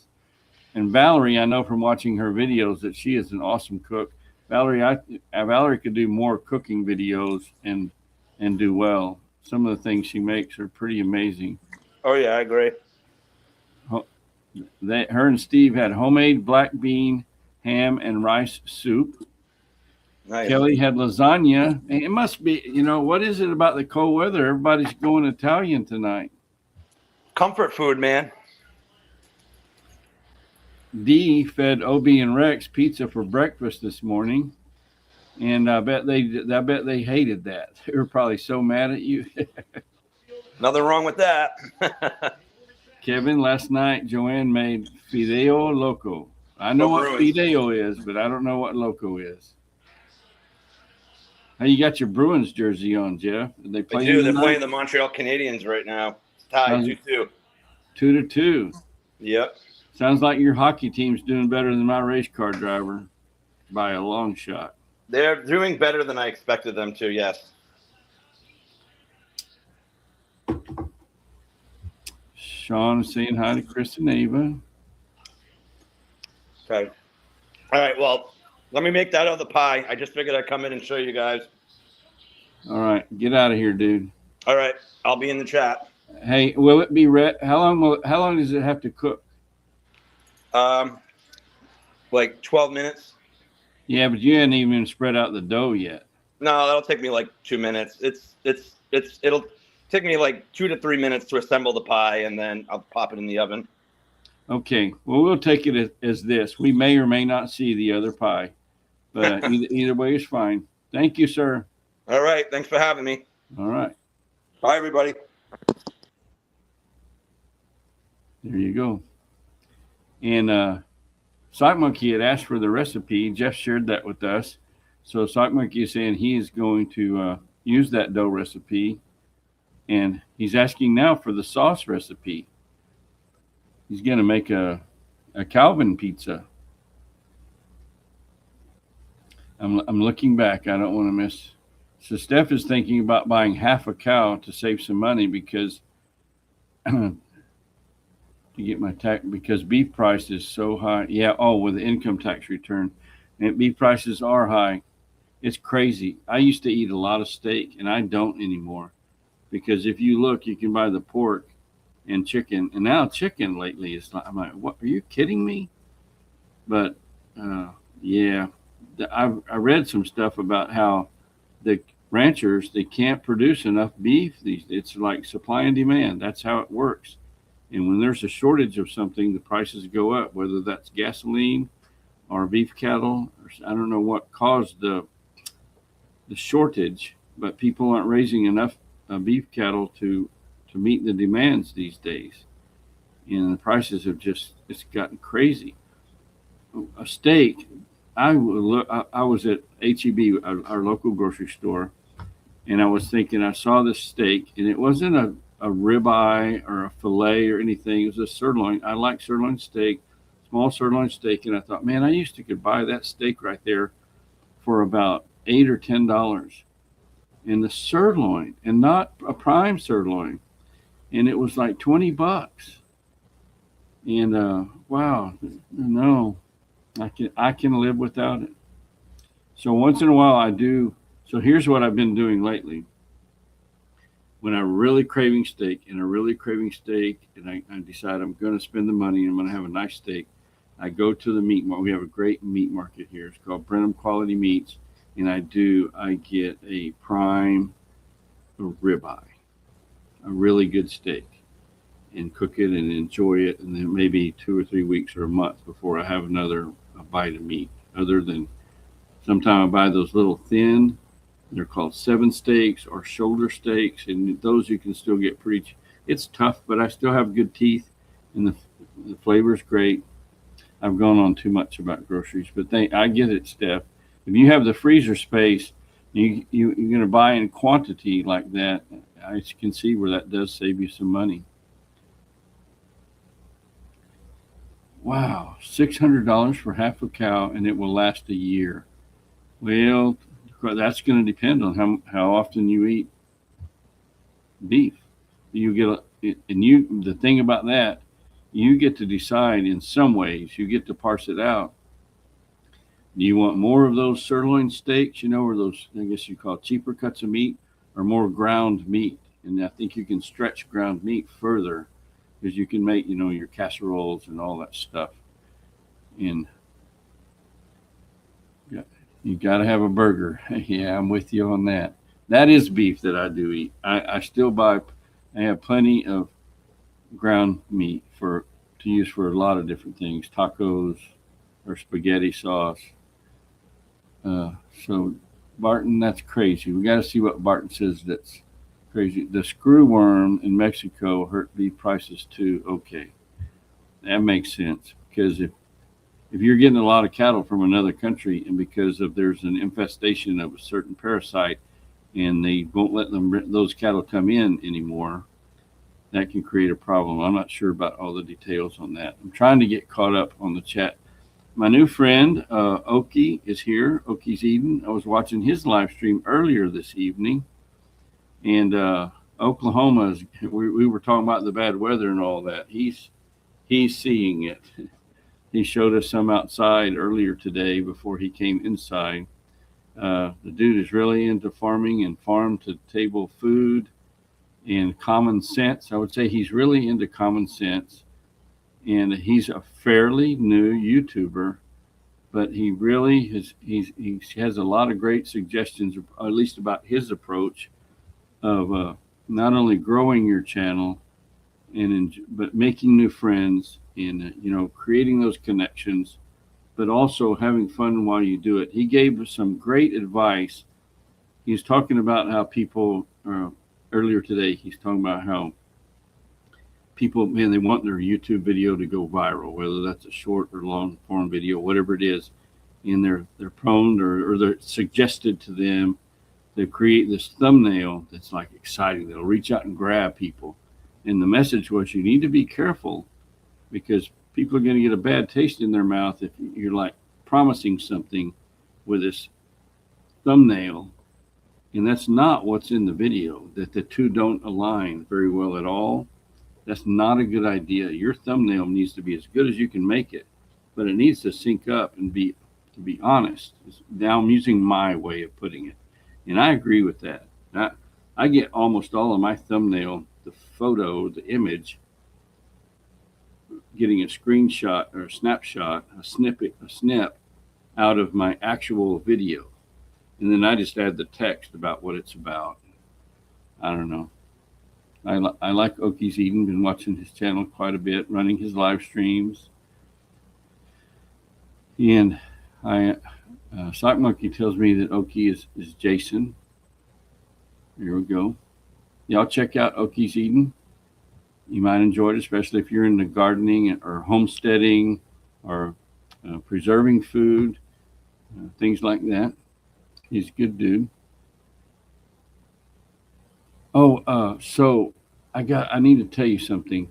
And Valerie, I know from watching her videos that she is an awesome cook. Valerie could do more cooking videos and do well. Some of the things she makes are pretty amazing. Oh yeah, I agree. Her and Steve had homemade black bean, ham, and rice soup. Nice. Kelly had lasagna. It must be, what is it about the cold weather? Everybody's going Italian tonight. Comfort food, man. Dee fed Obie and Rex pizza for breakfast this morning, and I bet they hated that. They were probably so mad at you. Nothing wrong with that. Kevin, last night Joanne made fideo loco. I know what fideo is, but I don't know what loco is. Hey, you got your Bruins jersey on, Jeff. They play. They're playing the Montreal Canadiens right now. It's tied 2-2. 2-2. Yep. Sounds like your hockey team's doing better than my race car driver by a long shot. They're doing better than I expected them to, yes. Sean is saying hi to Chris and Ava. Okay. All right, well, let me make that other pie. I just figured I'd come in and show you guys. All right, get out of here, dude. All right, I'll be in the chat. Hey, will it be red? How long does it have to cook? Like 12 minutes. Yeah, but you hadn't even spread out the dough yet. No, that'll take me like 2 minutes. It'll take me like 2 to 3 minutes to assemble the pie, and then I'll pop it in the oven. Okay. Well, we'll take it as this. We may or may not see the other pie, but either way is fine. Thank you, sir. All right. Thanks for having me. All right. Bye, everybody. There you go. And Sock Monkey had asked for the recipe. Jeff shared that with us. So Sock Monkey is saying he is going to use that dough recipe, and he's asking now for the sauce recipe. He's going to make a Calvin pizza. I'm looking back. I don't want to miss. So Steph is thinking about buying half a cow to save some money because to get my tax, because beef price is so high. Yeah. Oh, with the income tax return, and beef prices are high. It's crazy. I used to eat a lot of steak, and I don't anymore, because if you look, you can buy the pork and chicken, and now chicken lately is like, I'm like, what? Are you kidding me? But yeah, I read some stuff about how the ranchers, they can't produce enough beef. It's like supply and demand. That's how it works. And when there's a shortage of something, the prices go up, whether that's gasoline or beef cattle. Or, I don't know what caused the shortage, but people aren't raising enough beef cattle to meet the demands these days. And the prices have it's gotten crazy. A steak, I was at HEB, our local grocery store, and I was thinking, I saw this steak, and it wasn't a ribeye or a filet or anything. It was a sirloin. I like sirloin steak, small sirloin steak, and I thought, man, I used to could buy that steak right there for about $8 or $10, and the sirloin, and not a prime sirloin, and it was like $20. And wow, no, I can live without it. So once in a while I do. So here's what I've been doing lately. When I'm really craving steak, and I decide I'm going to spend the money and I'm going to have a nice steak, I go to the meat market. We have a great meat market here. It's called Brenham Quality Meats, and I get a prime ribeye, a really good steak, and cook it and enjoy it, and then maybe 2 or 3 weeks or a month before I have another bite of meat. Other than sometimes I buy those little thin, they're called 7 steaks or shoulder steaks, and those you can still get pretty. It's tough, but I still have good teeth, and the flavor is great. I've gone on too much about groceries, but I get it, Steph. If you have the freezer space, you're going to buy in quantity like that. I can see where that does save you some money. Wow, $600 for half a cow, and it will last a year. Well, that's going to depend on how often you eat beef. The thing about that, you get to decide in some ways. You get to parse it out. Do you want more of those sirloin steaks, or those, I guess you call cheaper cuts of meat, or more ground meat? And I think you can stretch ground meat further, because you can make, your casseroles and all that stuff. And you got to have a burger. Yeah, I'm with you on that. That is beef that I do eat. I have plenty of ground meat to use for a lot of different things, tacos or spaghetti sauce. So Barton, that's crazy. We got to see what Barton says that's crazy. The screwworm in Mexico hurt beef prices too. Okay, that makes sense, because if you're getting a lot of cattle from another country, and because there's an infestation of a certain parasite, and they won't let those cattle come in anymore, that can create a problem. I'm not sure about all the details on that. I'm trying to get caught up on the chat. My new friend, Oki, is here. Oki's Eden. I was watching his live stream earlier this evening. And Oklahoma, we were talking about the bad weather and all that. He's seeing it. He showed us some outside earlier today before he came inside. The dude is really into farming and farm-to-table food and common sense. I would say he's really into common sense. And he's a fairly new YouTuber, but he really he has a lot of great suggestions, at least about his approach of not only growing your channel but making new friends and creating those connections, but also having fun while you do it. He gave us some great advice. He's talking about how people earlier today. He's talking about how people, man, they want their YouTube video to go viral, whether that's a short or long form video, whatever it is. and they're prone or they're suggested to them to create this thumbnail that's like exciting. They'll reach out and grab people. And the message was you need to be careful because people are going to get a bad taste in their mouth if you're like promising something with this thumbnail. And that's not what's in the video, that the two don't align very well at all. That's not a good idea. Your thumbnail needs to be as good as you can make it, but it needs to sync up and to be honest. Now I'm using my way of putting it. And I agree with that. I get almost all of my thumbnail, the photo, the image, getting a screenshot or a snapshot, a snip out of my actual video. And then I just add the text about what it's about. I don't know. I like Oki's Eden, been watching his channel quite a bit, running his live streams. And Sock Monkey tells me that Oki is Jason. Here we go. Y'all check out Oki's Eden. You might enjoy it, especially if you're into gardening or homesteading or preserving food, things like that. He's a good dude. Oh, so I need to tell you something.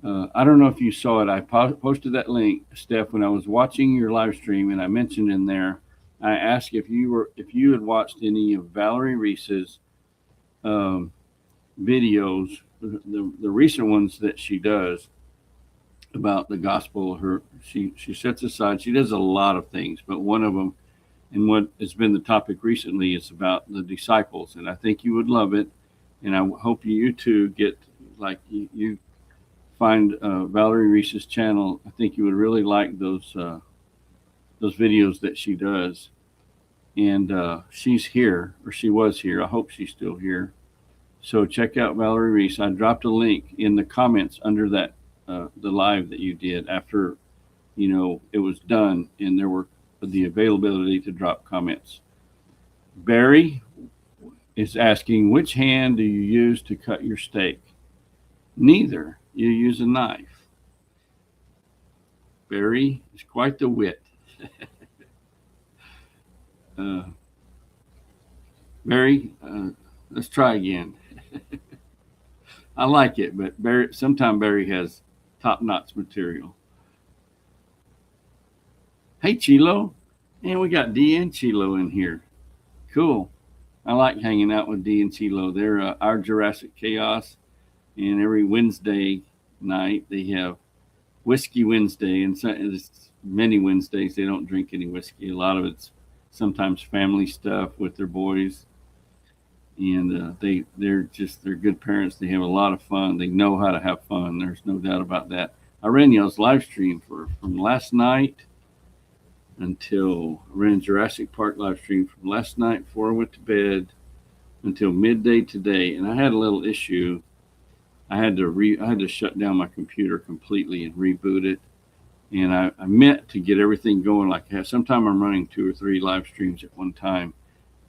I don't know if you saw it. I posted that link, Steph, when I was watching your live stream, and I mentioned in there. I asked if you had watched any of Valerie Reese's videos, the recent ones that she does about the gospel. She sets aside. She does a lot of things, but one of them, and what has been the topic recently, is about the disciples, and I think you would love it. And I hope you too get like you find Valerie Reese's channel. I think you would really like those videos that she does. And she's here, or she was here. I hope she's still here. So check out Valerie Reese. I dropped a link in the comments under that the live that you did after it was done, and there were the availability to drop comments. Barry is asking, which hand do you use to cut your steak? Neither. You use a knife. Barry is quite the wit. Barry, let's try again. I like it, but sometimes Barry has top-notch material. Hey, Chilo. And we got Dee and Chilo in here. Cool. I like hanging out with Dee and Chilo. They're our Jurassic Chaos. And every Wednesday night, they have Whiskey Wednesday. And many Wednesdays, they don't drink any whiskey. A lot of it's sometimes family stuff with their boys. And they're good parents. They have a lot of fun. They know how to have fun. There's no doubt about that. I ran y'all's live stream from last night until I ran Jurassic Park live stream from last night before I went to bed until midday today. And I had a little issue. I had to shut down my computer completely and reboot it. And I meant to get everything going like I have. Sometimes I'm running 2 or 3 live streams at one time.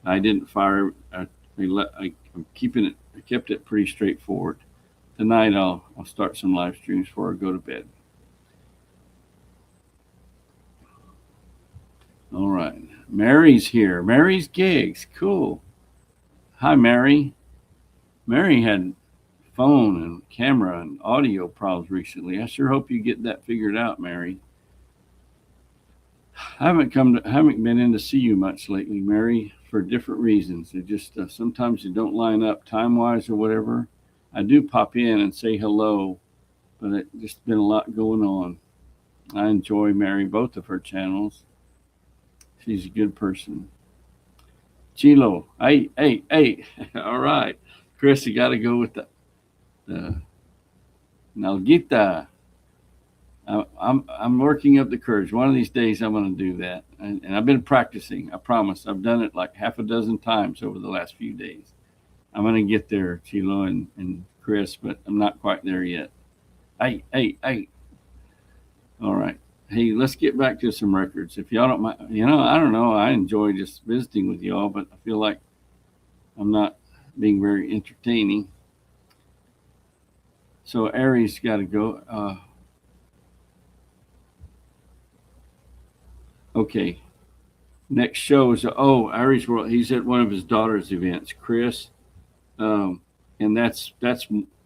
I didn't fire. I kept it pretty straightforward. Tonight I'll start some live streams before I go to bed. All right. Mary's here. Mary's Gigs. Cool. Hi, Mary. Mary had phone and camera and audio problems recently. I sure hope you get that figured out, Mary. I haven't been in to see you much lately, Mary, for different reasons. It just sometimes you don't line up time-wise or whatever. I do pop in and say hello, but it's just been a lot going on. I enjoy Mary, both of her channels. She's a good person. Chilo, hey. All right. Chris, you got to go with the Nalgita. I'm working up the courage. One of these days I'm going to do that. And I've been practicing. I promise. I've done it like half a dozen times over the last few days. I'm going to get there, Chilo and Chris, but I'm not quite there yet. Hey. All right. Hey, let's get back to some records. If y'all don't mind, I don't know. I enjoy just visiting with y'all, but I feel like I'm not being very entertaining. So Aries got to go. Okay. Next show is Irish World. He's at one of his daughter's events, Chris, and that's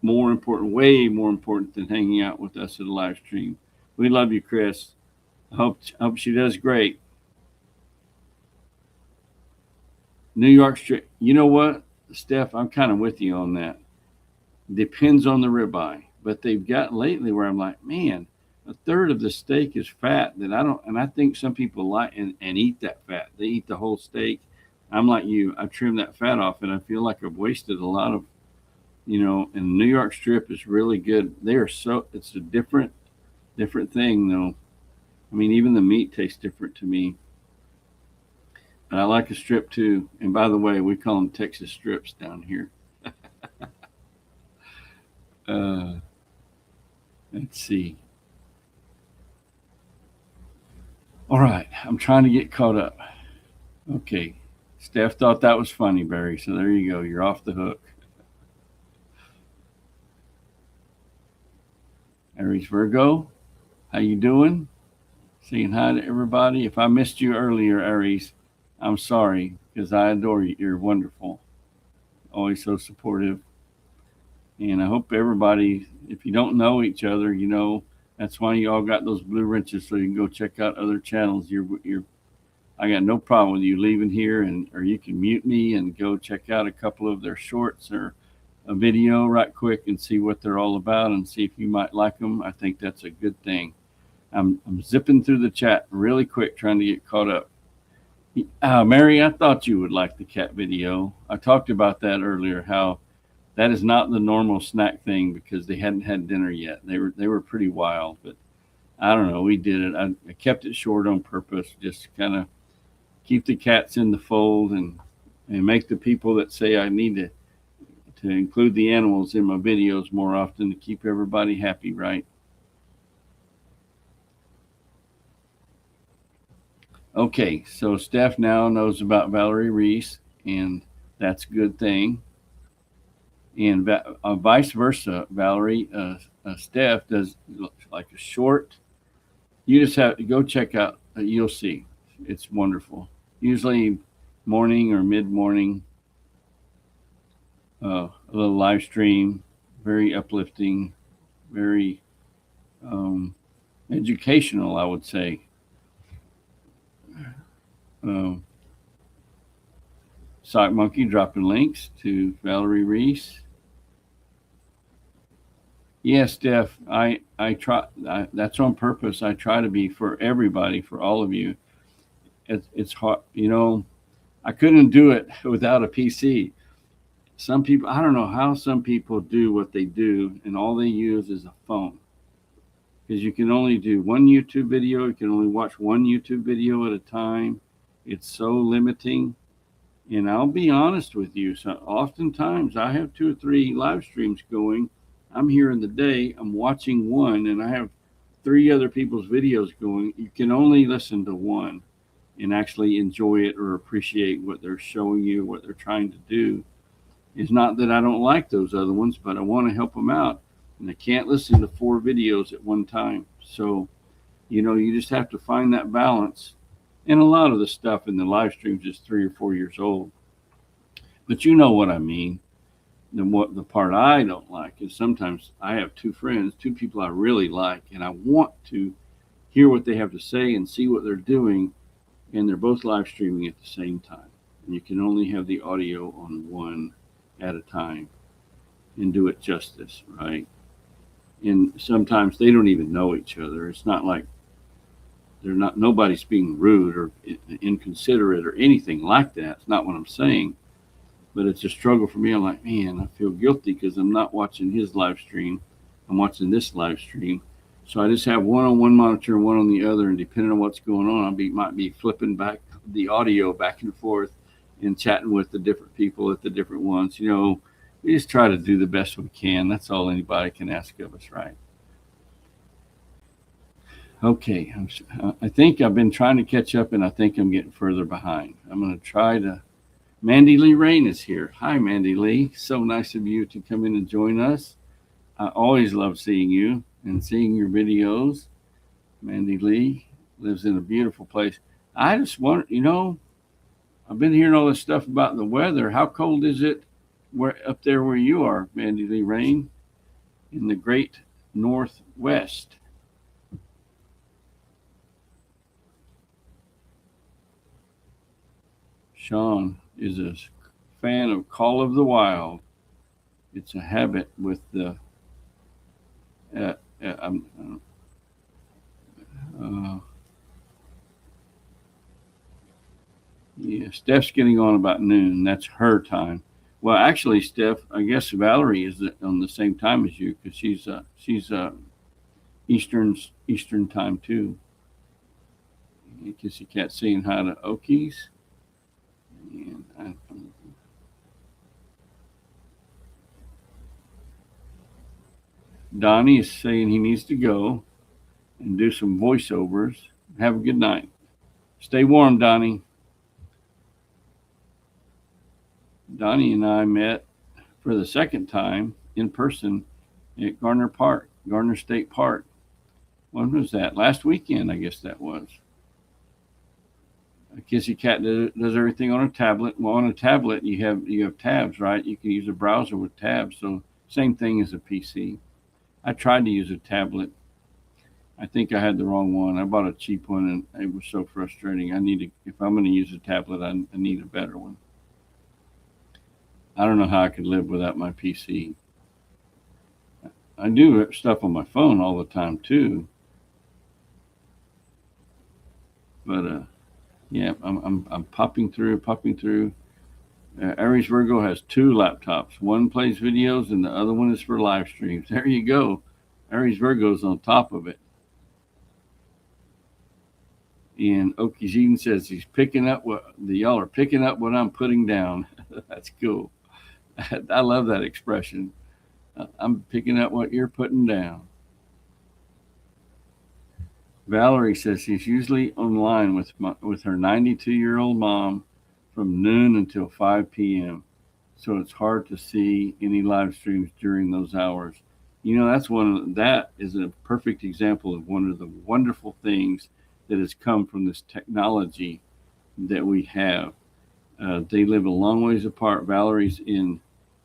more important, way more important than hanging out with us at a live stream. We love you, Chris. I hope she does great. New York strip. You know what, Steph? I'm kind of with you on that. Depends on the ribeye, but they've got lately where I'm like, man, a third of the steak is fat that I don't, and I think some people like and eat that fat. They eat the whole steak. I'm like you. I trim that fat off, and I feel like I've wasted a lot of, And New York strip is really good. They are so. It's a different thing though. I mean, even the meat tastes different to me. But I like a strip too. And by the way, we call them Texas strips down here. Uh, let's see. All right, I'm trying to get caught up. Okay, Steph thought that was funny, Barry. So there you go. You're off the hook. Aries Virgo, how you doing? Saying hi to everybody. If I missed you earlier, Aries, I'm sorry because I adore you. You're wonderful. Always so supportive. And I hope everybody, if you don't know each other, that's why you all got those blue wrenches so you can go check out other channels. I got no problem with you leaving here or you can mute me and go check out a couple of their shorts or a video right quick and see what they're all about and see if you might like them. I think that's a good thing. I'm zipping through the chat really quick trying to get caught up. Mary, I thought you would like the cat video. I talked about that earlier, how that is not the normal snack thing because they hadn't had dinner yet. They were pretty wild, but I don't know. We did it. I kept it short on purpose, just to kind of keep the cats in the fold and make the people that say I need to include the animals in my videos more often to keep everybody happy, right? Okay, so Steph now knows about Valerie Reese, and that's a good thing. And vice versa, Valerie, Steph does like a short. You just have to go check out. You'll see, it's wonderful. Usually morning or mid morning, a little live stream, very uplifting, very educational, I would say. Sock Monkey dropping links to Valerie Reese. Yes, Steph, I try. That's on purpose. I try to be for everybody, for all of you. It's hard, I couldn't do it without a PC. Some people, I don't know how some people do what they do, and all they use is a phone. Because you can only do one YouTube video. You can only watch one YouTube video at a time. It's so limiting. And I'll be honest with you. So oftentimes I have 2 or 3 live streams going. I'm here in the day. I'm watching one, and I have 3 other people's videos going. You can only listen to one and actually enjoy it or appreciate what they're showing you, what they're trying to do. It's not that I don't like those other ones, but I want to help them out. And I can't listen to 4 videos at one time. So, you just have to find that balance. And a lot of the stuff in the live streams is 3 or 4 years old. But you know what I mean. The part I don't like is sometimes I have 2 friends, 2 people I really like, and I want to hear what they have to say and see what they're doing. And they're both live streaming at the same time. And you can only have the audio on one at a time and do it justice, right? And sometimes they don't even know each other. It's not like nobody's being rude or inconsiderate or anything like that. It's not what I'm saying, but it's a struggle for me. I'm like, man, I feel guilty because I'm not watching his live stream. I'm watching this live stream. So I just have one on one monitor and one on the other. And depending on what's going on, might be flipping back the audio back and forth and chatting with the different people at the different ones. We just try to do the best we can. That's all anybody can ask of us, right? Okay, I think I've been trying to catch up, and I think I'm getting further behind. I'm going to try to. Mandy Lee Rain is here. Hi, Mandy Lee. So nice of you to come in and join us. I always love seeing you and seeing your videos. Mandy Lee lives in a beautiful place. I just wonder, I've been hearing all this stuff about the weather. How cold is it up there where you are, Mandy Lee Rain, in the great Northwest? Sean is a fan of Call of the Wild. It's a habit with the. Yeah, Steph's getting on about noon. That's her time. Well, actually, Steph, I guess Valerie is on the same time as you because she's Eastern time too. Kissy Cat saying hi to Okies. And Donnie is saying he needs to go and do some voiceovers. Have a good night. Stay warm, Donnie. Donnie and I met for the second time in person at Gardner State Park. When was that? Last weekend, I guess that was. Kissy Cat does everything on a tablet. Well, on a tablet, you have tabs, right? You can use a browser with tabs. So same thing as a PC. I tried to use a tablet. I think I had the wrong one. I bought a cheap one, and it was so frustrating. If I'm going to use a tablet, I need a better one. I don't know how I could live without my PC. I do stuff on my phone all the time too. But yeah, I'm popping through. Aries Virgo has 2 laptops. One plays videos and the other one is for live streams. There you go. Aries Virgo's on top of it. And Okies Eden says y'all are picking up what I'm putting down. That's cool. I love that expression. I'm picking up what you're putting down. Valerie says she's usually online with her 92-year-old mom from noon until 5 p.m. So it's hard to see any live streams during those hours. That is a perfect example of one of the wonderful things that has come from this technology that we have. They live a long ways apart. Valerie's in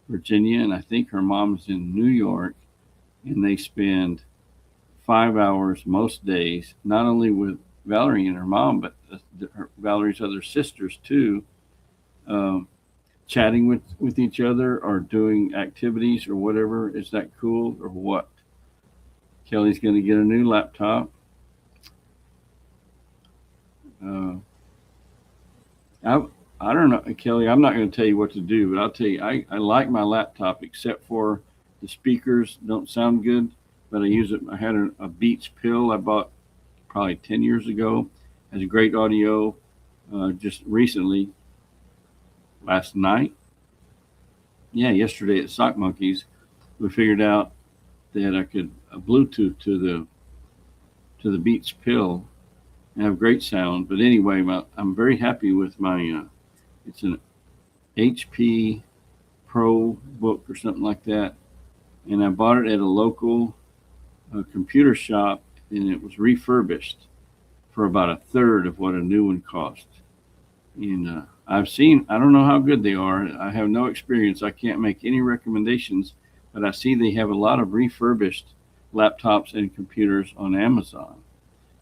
Virginia, and I think her mom's in New York, and they spend 5 hours most days, not only with Valerie and her mom, but Valerie's other sisters too, chatting with each other or doing activities or whatever. Is that cool or what? Kelly's going to get a new laptop. I don't know, Kelly, I'm not going to tell you what to do, but I'll tell you, I like my laptop except for the speakers don't sound good, but I use it. I had a Beats Pill I bought probably 10 years ago. Has great audio. Just recently, last night, yesterday at Sock Monkeys, we figured out that I could Bluetooth to the Beats Pill and have great sound. But anyway, I'm very happy with my, it's an HP Pro book or something like that. And I bought it at a local computer shop, and it was refurbished for about a third of what a new one cost. And I don't know how good they are. I have no experience. I can't make any recommendations, but I see they have a lot of refurbished laptops and computers on Amazon.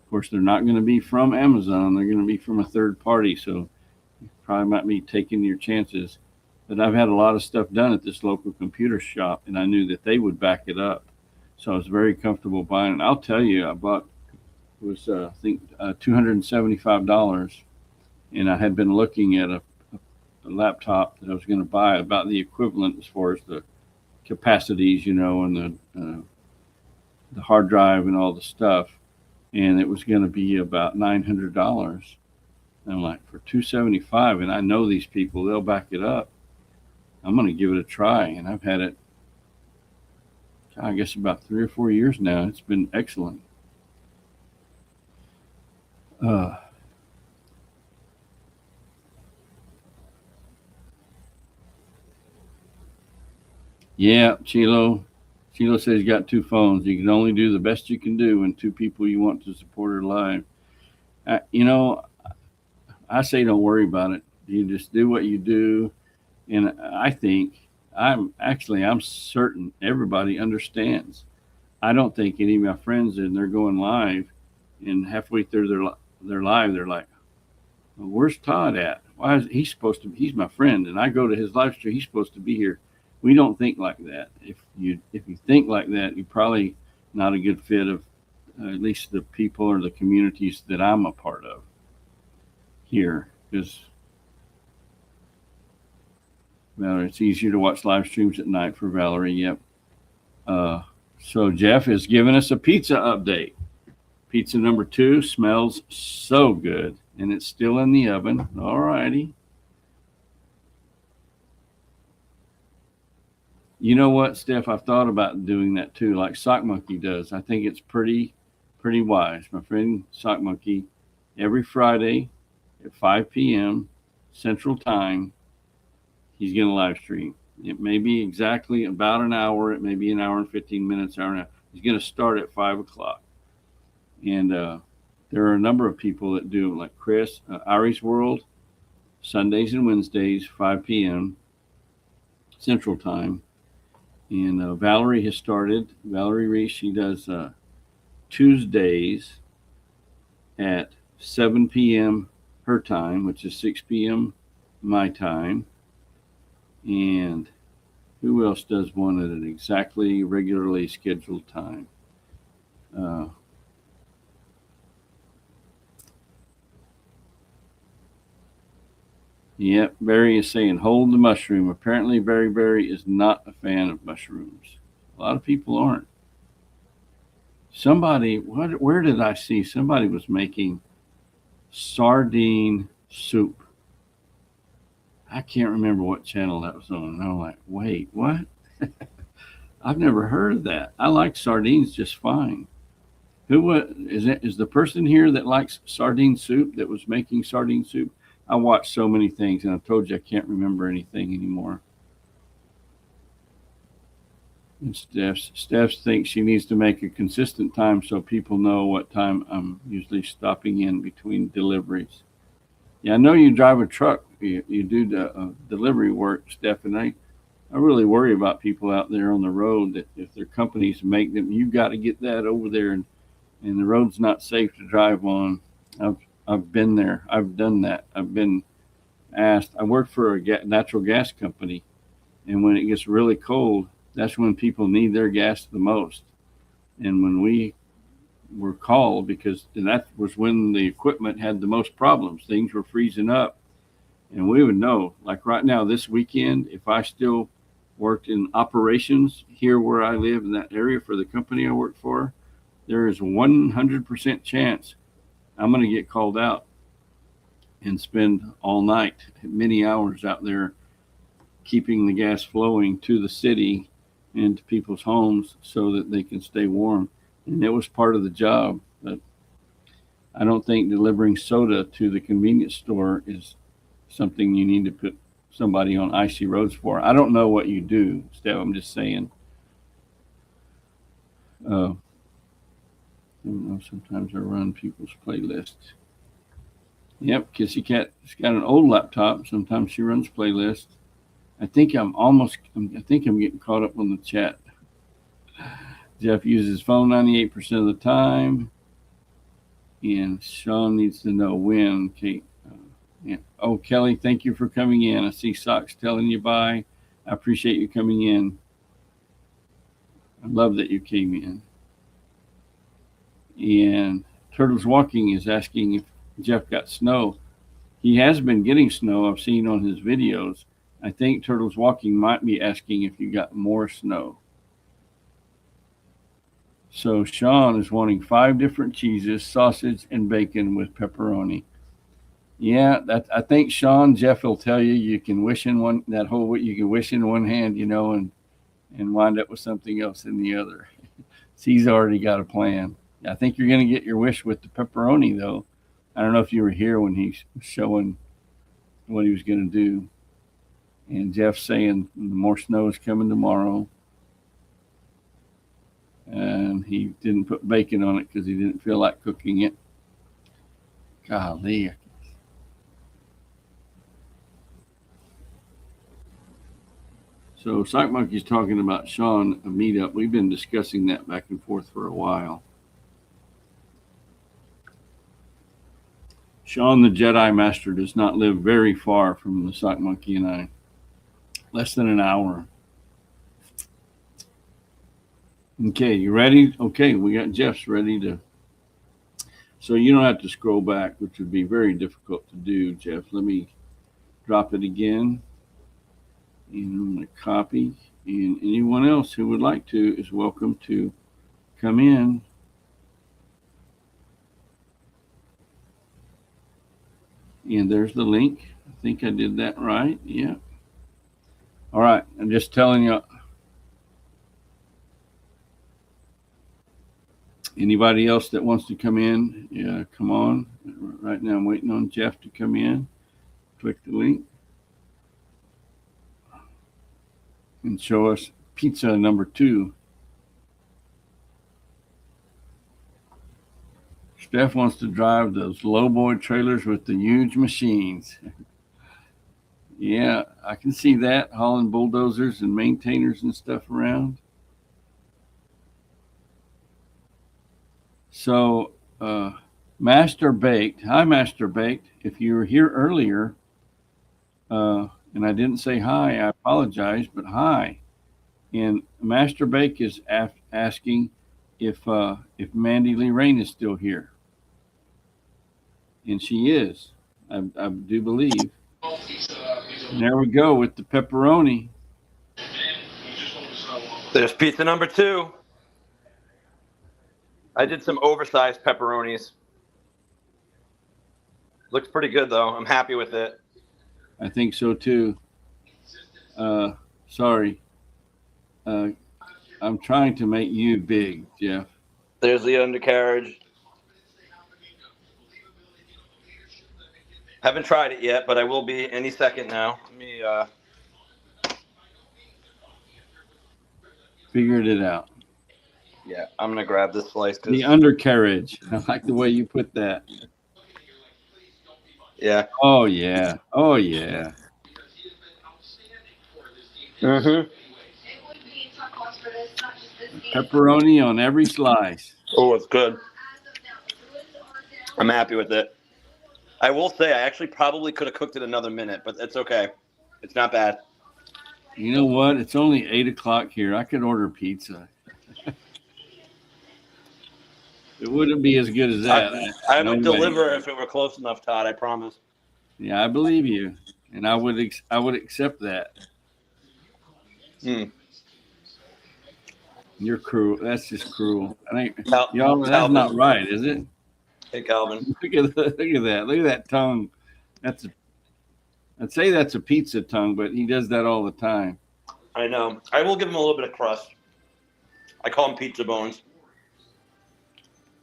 Of course, they're not going to be from Amazon. They're going to be from a third party. So you probably might be taking your chances. But I've had a lot of stuff done at this local computer shop, and I knew that they would back it up. So I was very comfortable buying it. I'll tell you, I bought, it was, I think, $275. And I had been looking at a laptop that I was going to buy about the equivalent as far as the capacities, and the hard drive and all the stuff. And it was going to be about $900. And I'm like, for $275, and I know these people, they'll back it up. I'm going to give it a try. And I've had it, I guess, about 3 or 4 years now. It's been excellent. Yeah, Chilo. Chilo says he's got 2 phones. You can only do the best you can do when 2 people you want to support are live. I say don't worry about it. You just do what you do. And I'm certain everybody understands. I don't think any of my friends, and they're going live, and halfway through their live, they're like, well, where's Todd at? Why is he supposed to be? He's my friend, and I go to his live stream. He's supposed to be here. We don't think like that. If you think like that, you're probably not a good fit of at least the people or the communities that I'm a part of here. Because Valerie, it's easier to watch live streams at night for Valerie. Yep. So Jeff is giving us a pizza update. Pizza number 2 smells so good, and it's still in the oven. All righty. You know what, Steph? I've thought about doing that too, like Sock Monkey does. I think it's pretty wise. My friend Sock Monkey, every Friday at 5 p.m. Central Time, he's going to live stream. It may be exactly about an hour. It may be an hour and 15 minutes, hour and a half. He's going to start at 5 o'clock. And there are a number of people that do, like Chris, Ari's World, Sundays and Wednesdays, 5 p.m. Central Time. And Valerie has started. Valerie Reese, she does Tuesdays at 7 p.m. her time, which is 6 p.m. my time. And who else does one at an exactly regularly scheduled time? Yep, Barry is saying, hold the mushroom. Apparently, Barry is not a fan of mushrooms. A lot of people aren't. Where did I see? Somebody was making sardine soup. I can't remember what channel that was on. And I'm like, wait, what? I've never heard of that. I like sardines just fine. Is the person here that likes sardine soup that was making sardine soup? I watch so many things, and I told you I can't remember anything anymore. And Steph thinks she needs to make a consistent time so people know what time I'm usually stopping in between deliveries. Yeah, I know you drive a truck. You do the delivery work, Steph, and I really worry about people out there on the road that if their companies make them, you got to get that over there, and the road's not safe to drive on. I've been there. I've done that. I've been asked. I work for a natural gas company, and when it gets really cold, that's when people need their gas the most. And when we were called, because that was when the equipment had the most problems, things were freezing up, and we would know. Like right now, this weekend, if I still worked in operations here where I live in that area for the company I work for, there is 100% chance I'm going to get called out and spend all night, many hours out there, keeping the gas flowing to the city and to people's homes so that they can stay warm. And it was part of the job. But I don't think delivering soda to the convenience store is something you need to put somebody on icy roads for. I don't know what you do, Steph. I'm just saying. I don't know, sometimes I run people's playlists. Yep, Kissy Cat's got an old laptop. Sometimes she runs playlists. I think I'm getting caught up on the chat. Jeff uses his phone 98% of the time. And Sean needs to know when. Kate. Yeah. Oh, Kelly, thank you for coming in. I see Socks telling you bye. I appreciate you coming in. I love that you came in. And Turtles Walking is asking if Jeff got snow. He has been getting snow. I've seen on his videos. I think Turtles Walking might be asking if you got more snow. So Sean is wanting 5 different cheeses, sausage, and bacon with pepperoni. Yeah, I think Sean, Jeff will tell you you can wish in one hand, and wind up with something else in the other. So he's already got a plan. I think you're going to get your wish with the pepperoni, though. I don't know if you were here when he's showing what he was going to do. And Jeff's saying more snow is coming tomorrow. And he didn't put bacon on it because he didn't feel like cooking it. Golly. So Sock Monkey's talking about Sean, a meetup. We've been discussing that back and forth for a while. Sean the Jedi Master does not live very far from the Sock Monkey and I. Less than an hour. Okay, you ready? Okay, we got Jeff's ready to. So you don't have to scroll back, which would be very difficult to do, Jeff. Let me drop it again. And I'm going to copy. And anyone else who would like to is welcome to come in. And there's the link. I think I did that right. Yeah. All right. I'm just telling you. Anybody else that wants to come in, yeah, come on. Right now I'm waiting on Jeff to come in. Click the link. And show us pizza number 2. Steph wants to drive those lowboy trailers with the huge machines. Yeah, I can see that, hauling bulldozers and maintainers and stuff around. So, Master Baked. Hi, Master Baked. If you were here earlier, and I didn't say hi, I apologize, but hi. And Master Bake is asking if Mandy Lee Rain is still here. And she is, I do believe. And there we go with the pepperoni. There's pizza number 2. I did some oversized pepperonis. Looks pretty good, though. I'm happy with it. I think so, too. Sorry. I'm trying to make you big, Jeff. There's the undercarriage. Haven't tried it yet, but I will be any second now. Let me Figured it out. Yeah, I'm gonna grab this slice. The undercarriage. I like the way you put that. Yeah. Oh yeah. Oh yeah. Mm-hmm. Pepperoni on every slice. Oh, it's good. I'm happy with it. I will say I actually probably could have cooked it another minute, but it's okay. It's not bad. You know what? It's only 8 o'clock here. I could order pizza. It wouldn't be as good as that. I No would way. deliver if it were close enough, Todd. I promise. Yeah, I believe you, and I would accept that. You're cruel. That's just cruel. I think y'all. That's not right, is it? Hey, Calvin. Look at that. Look at that tongue. I'd say that's a pizza tongue, but he does that all the time. I know. I will give him a little bit of crust. I call them pizza bones.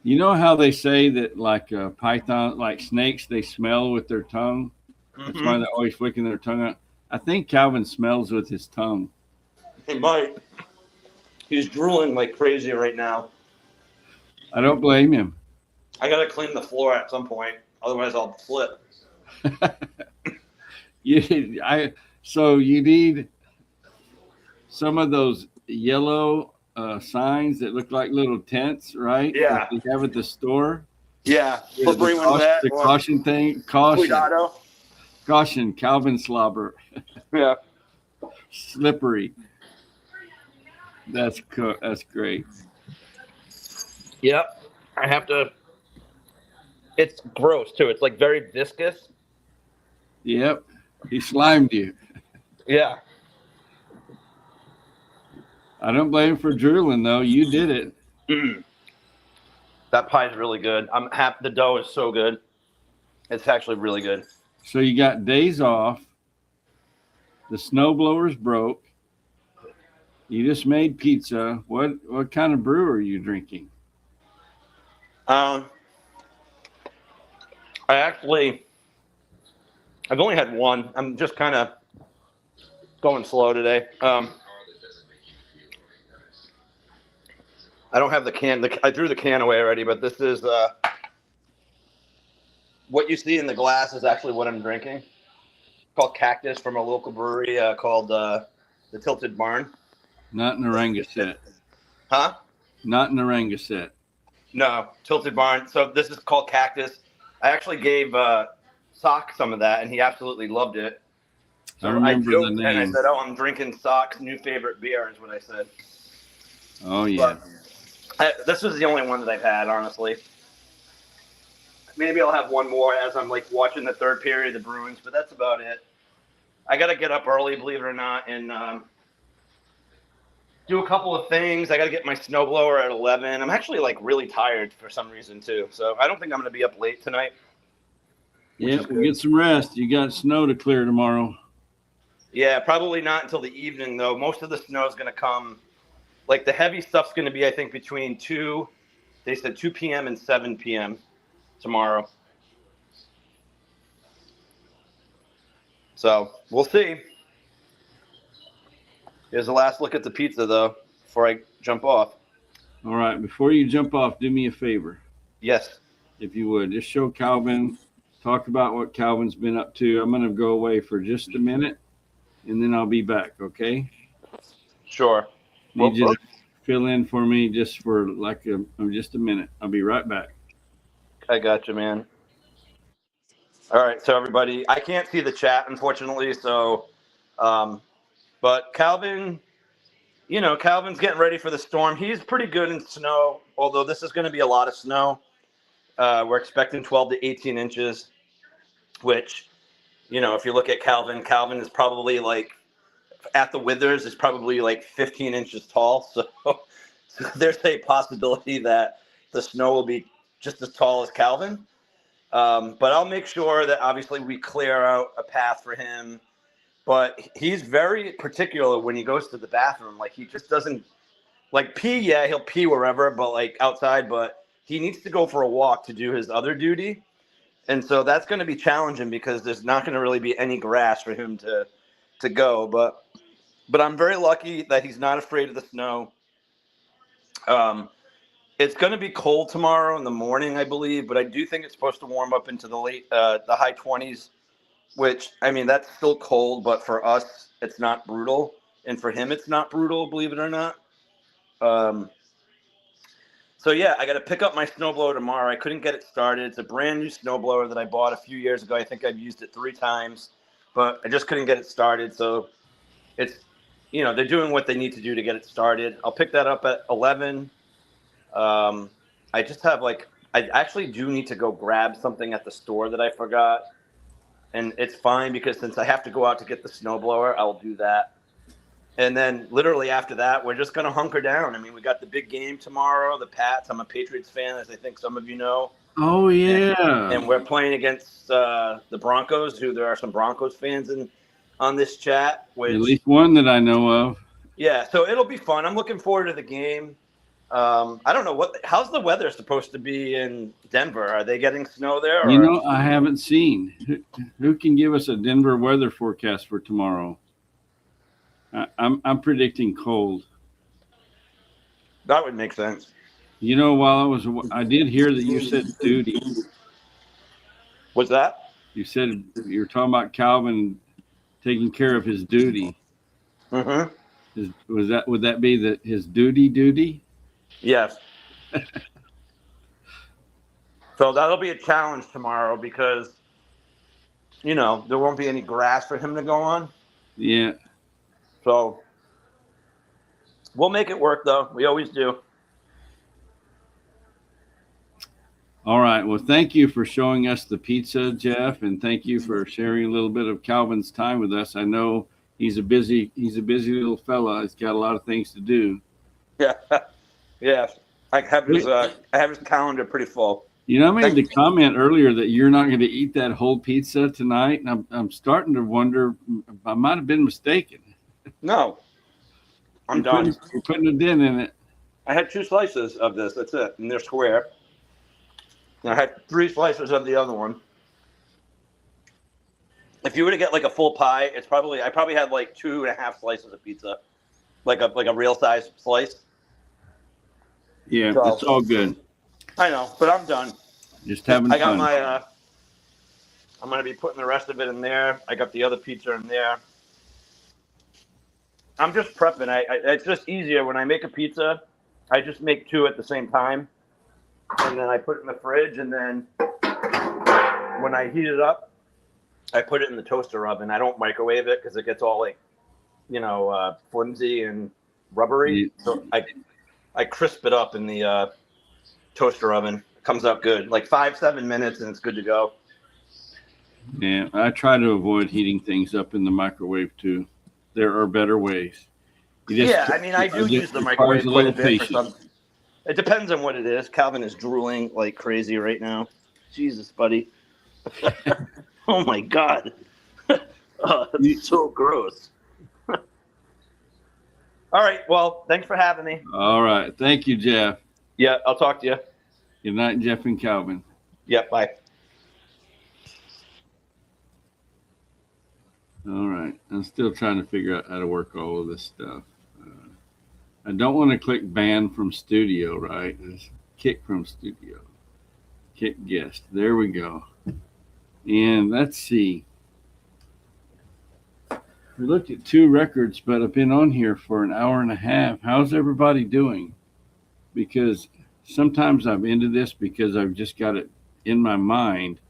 You know how they say that, like python, like snakes, they smell with their tongue. That's why they're always flicking their tongue out. I think Calvin smells with his tongue. He might. He's drooling like crazy right now. I don't blame him. I gotta clean the floor at some point, otherwise I'll flip. So you need some of those yellow signs that look like little tents, right? Yeah. That they have at the store. Yeah. Slippery one's that. The caution thing. Caution. Cuidado. Caution. Calvin Slobber. Yeah. Slippery. That's great. Yep. I have to. It's gross too. It's like very viscous. Yep. He slimed you. Yeah. I don't blame him for drooling, though. You did it. That pie is really good. I'm happy. The dough is so good. It's actually really good. So you got days off. The snowblower's broke. You just made pizza. What kind of brew are you drinking? I've only had one. I'm just kind of going slow today. I don't have the can. I threw the can away already, but this is what you see in the glass is actually what I'm drinking. It's called Cactus from a local brewery called The Tilted Barn. Not Narragansett. Huh? Not Narragansett. No, Tilted Barn. So this is called Cactus. I actually gave Sock some of that, and he absolutely loved it. So I remember joked the and I name. said, "Oh, I'm drinking Sock's new favorite beer," is what I said. Oh, yeah. But this was the only one that I've had, honestly. Maybe I'll have one more as I'm like watching the third period of the Bruins, but that's about it. I got to get up early, believe it or not, and do a couple of things. I got to get my snowblower at 11. I'm actually like really tired for some reason too, so I don't think I'm going to be up late tonight. Yeah, we'll get some rest. You got snow to clear tomorrow. Yeah, probably not until the evening though. Most of the snow is going to come. Like the heavy stuff's going to be, I think, between 2 p.m. and 7 p.m. tomorrow. So we'll see. Here's the last look at the pizza, though, before I jump off. All right, before you jump off, do me a favor, Yes. if you would. Just show Calvin, talk about what Calvin's been up to. I'm going to go away for just a minute, and then I'll be back, okay? Sure. Need you to fill in for me just for like just a minute. I'll be right back. I got you, man. All right, so everybody, I can't see the chat, unfortunately, so but Calvin, Calvin's getting ready for the storm. He's pretty good in snow, although this is going to be a lot of snow. We're expecting 12 to 18 inches, which, if you look at Calvin is probably like, at the Withers, is probably like 15 inches tall. So there's a possibility that the snow will be just as tall as Calvin. But I'll make sure that obviously we clear out a path for him. But he's very particular when he goes to the bathroom. Like, he just doesn't like pee. Yeah, he'll pee wherever, but like outside. But he needs to go for a walk to do his other duty. And so that's going to be challenging because there's not going to really be any grass for him to go. But I'm very lucky that he's not afraid of the snow. It's going to be cold tomorrow in the morning, I believe, but I do think it's supposed to warm up into the high 20s. Which, I mean, that's still cold, but for us, it's not brutal. And for him, it's not brutal, believe it or not. So, yeah, I got to pick up my snowblower tomorrow. I couldn't get it started. It's a brand new snowblower that I bought a few years ago. I think I've used it 3 times, but I just couldn't get it started. So it's, they're doing what they need to do to get it started. I'll pick that up at 11. I just have I actually do need to go grab something at the store that I forgot. And it's fine because since I have to go out to get the snowblower, I'll do that. And then literally after that, we're just going to hunker down. I mean, we got the big game tomorrow, the Pats. I'm a Patriots fan, as I think some of you know. Oh, yeah. And we're playing against the Broncos, who there are some Broncos fans on this chat. Which, at least one that I know of. Yeah, so it'll be fun. I'm looking forward to the game. I don't know how's the weather supposed to be in Denver? Are they getting snow there? Or? I haven't seen. Who can give us a Denver weather forecast for tomorrow? I'm predicting cold. That would make sense. While I did hear that you said duty. What's that? You said you were talking about Calvin taking care of his duty. Mm-hmm. Would that be his duty? Yes. So that'll be a challenge tomorrow because, there won't be any grass for him to go on. Yeah. So we'll make it work, though. We always do. All right. Well, thank you for showing us the pizza, Jeff, and thank you for sharing a little bit of Calvin's time with us. I know he's a busy little fella. He's got a lot of things to do. Yeah. Yes, I have his calendar pretty full. I made the comment earlier that you're not going to eat that whole pizza tonight, and I'm starting to wonder. I might have been mistaken. No, I'm done. You're putting a dent in it. I had 2 slices of this. That's it, and they're square. And I had 3 slices of the other one. If you were to get like a full pie, I probably had like 2.5 slices of pizza, like a real size slice. Yeah, it's all good. I know, but I'm done. Just having fun. I got I'm going to be putting the rest of it in there. I got the other pizza in there. I'm just prepping. It's just easier when I make a pizza. I just make 2 at the same time, and then I put it in the fridge. And then when I heat it up, I put it in the toaster oven. I don't microwave it because it gets all like, flimsy and rubbery. So I crisp it up in the toaster oven. It comes out good, like 5-7 minutes, and it's good to go. Yeah, I try to avoid heating things up in the microwave too. There are better ways. I do use the microwave quite a bit for some. It depends on what it is. Calvin is drooling like crazy right now. Jesus, buddy. Oh my God. Oh, that's so gross. All right. Well, thanks for having me. All right. Thank you, Jeff. Yeah, I'll talk to you. Good night, Jeff and Calvin. Yeah, bye. All right. I'm still trying to figure out how to work all of this stuff. I don't want to click ban from studio, right? There's kick from studio. Kick guest. There we go. And let's see. We looked at 2 records, but I've been on here for an hour and a half. How's everybody doing? Because sometimes I'm into this because I've just got it in my mind.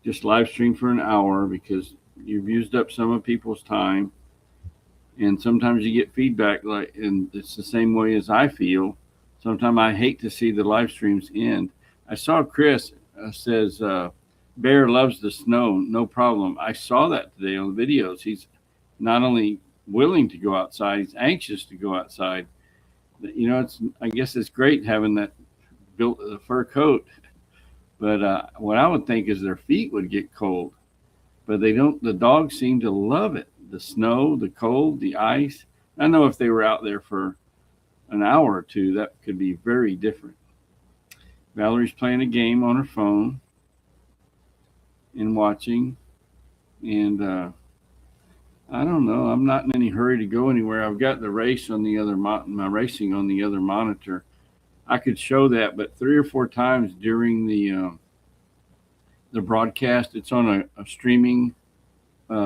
Just live stream for an hour because you've used up some of people's time. And sometimes you get feedback, and it's the same way as I feel. Sometimes I hate to see the live streams end. I saw Chris says, Bear loves the snow, no problem. I saw that today on the videos. He's not only willing to go outside, he's anxious to go outside. I guess it's great having that built the fur coat. But what I would think is their feet would get cold. But they don't. The dogs seem to love it. The snow, the cold, the ice. I know if they were out there for an hour or 2, that could be very different. Valerie's playing a game on her phone and watching. And I don't know. I'm not in any hurry to go anywhere. I've got the race on the other my racing on the other monitor. I could show that, but 3 or 4 times during the broadcast, it's on a streaming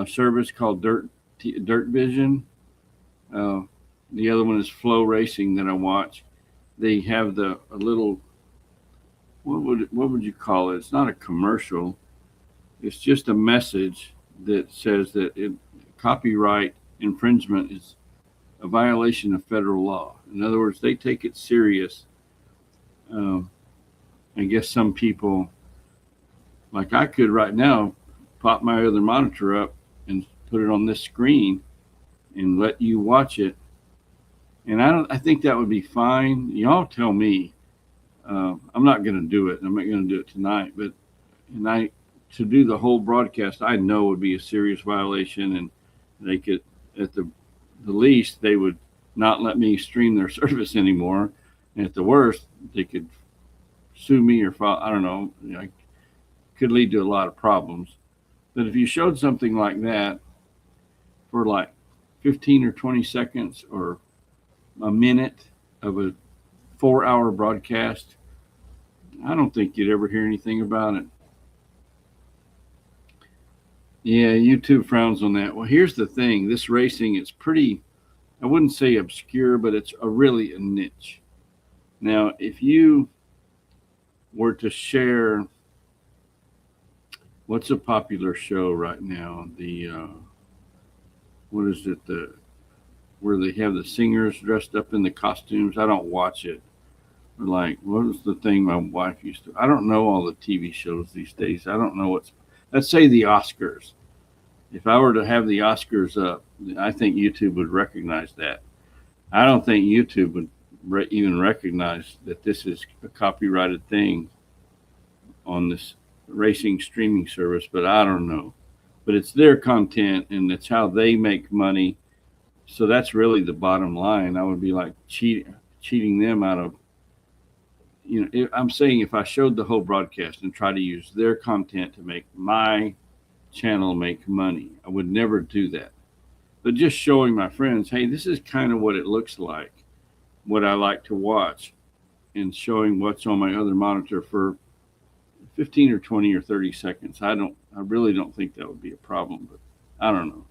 service called Dirt Vision. The other one is Flow Racing that I watch. They have a little, what would you call it? It's not a commercial. It's just a message that says that copyright infringement is a violation of federal law. In other words, they take it serious. I guess some people, like I could right now, pop my other monitor up and put it on this screen and let you watch it. And I think that would be fine. Y'all tell me. I'm not going to do it. I'm not going to do it tonight. But to do the whole broadcast, I know would be a serious violation, and they could, at the least, they would not let me stream their service anymore. And at the worst, they could sue me or file. I don't know. Could lead to a lot of problems. But if you showed something like that for like 15 or 20 seconds or a minute of a 4-hour broadcast, I don't think you'd ever hear anything about it. Yeah, YouTube frowns on that. Well, here's the thing. This racing is pretty, I wouldn't say obscure, but it's really a niche. Now, if you were to share, what's a popular show right now? What is it? Where they have the singers dressed up in the costumes. I don't watch it. Or like, what was the thing my wife used to? I don't know all the TV shows these days. I don't know let's say the Oscars. If I were to have the Oscars up, I think YouTube would recognize that. I don't think YouTube would even recognize that this is a copyrighted thing on this racing streaming service, but I don't know. But it's their content and it's how they make money. So that's really the bottom line. I would be like cheating them out of, I'm saying if I showed the whole broadcast and try to use their content to make my channel make money, I would never do that. But just showing my friends, hey, this is kind of what it looks like, what I like to watch, and showing what's on my other monitor for 15 or 20 or 30 seconds. I really don't think that would be a problem, but I don't know.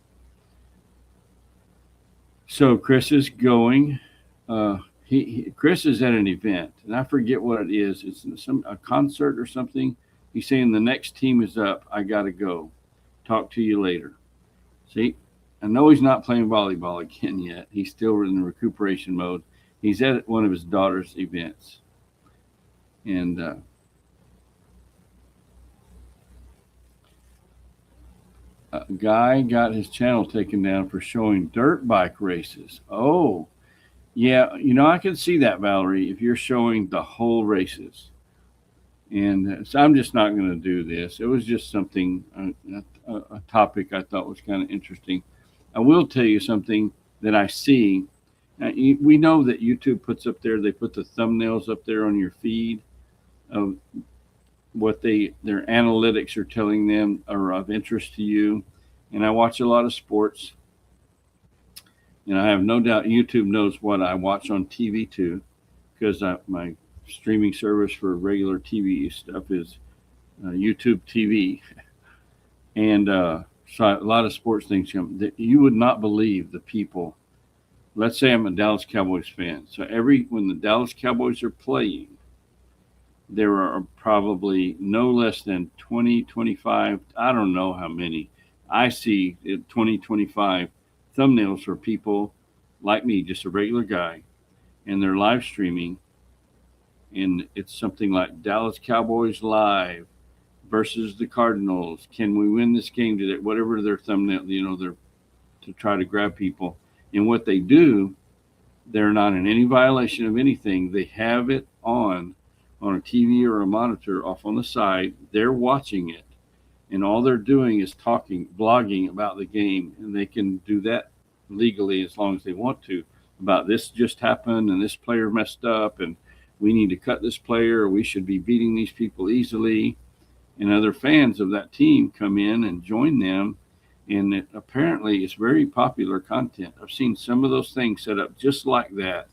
So Chris is going. Chris is at an event, and I forget what it is. It's a concert or something. He's saying the next team is up. I got to go. Talk to you later. See, I know he's not playing volleyball again yet. He's still in the recuperation mode. He's at one of his daughter's events. And a guy got his channel taken down for showing dirt bike races. Oh, yeah. I can see that, Valerie, if you're showing the whole races. And so I'm just not going to do this. It was just something, a topic I thought was kind of interesting. I will tell you something that I see. We know that YouTube puts up there, they put the thumbnails up there on your feed of what their analytics are telling them are of interest to you. And I watch a lot of sports. And I have no doubt YouTube knows what I watch on TV too, because my streaming service for regular TV stuff is YouTube TV. And so a lot of sports things come that you would not believe the people. Let's say I'm a Dallas Cowboys fan. So when the Dallas Cowboys are playing, there are probably no less than 20, 25, I don't know how many. I see 20, 25 thumbnails for people like me, just a regular guy, and they're live streaming. And it's something like Dallas Cowboys live versus the Cardinals. Can we win this game today? Whatever their thumbnail, they're to try to grab people. And what they do, they're not in any violation of anything. They have it on a TV or a monitor off on the side. They're watching it. And all they're doing is blogging about the game. And they can do that legally as long as they want to, about this just happened and this player messed up and we need to cut this player, or we should be beating these people easily. And other fans of that team come in and join them. And apparently it's very popular content. I've seen some of those things set up just like that.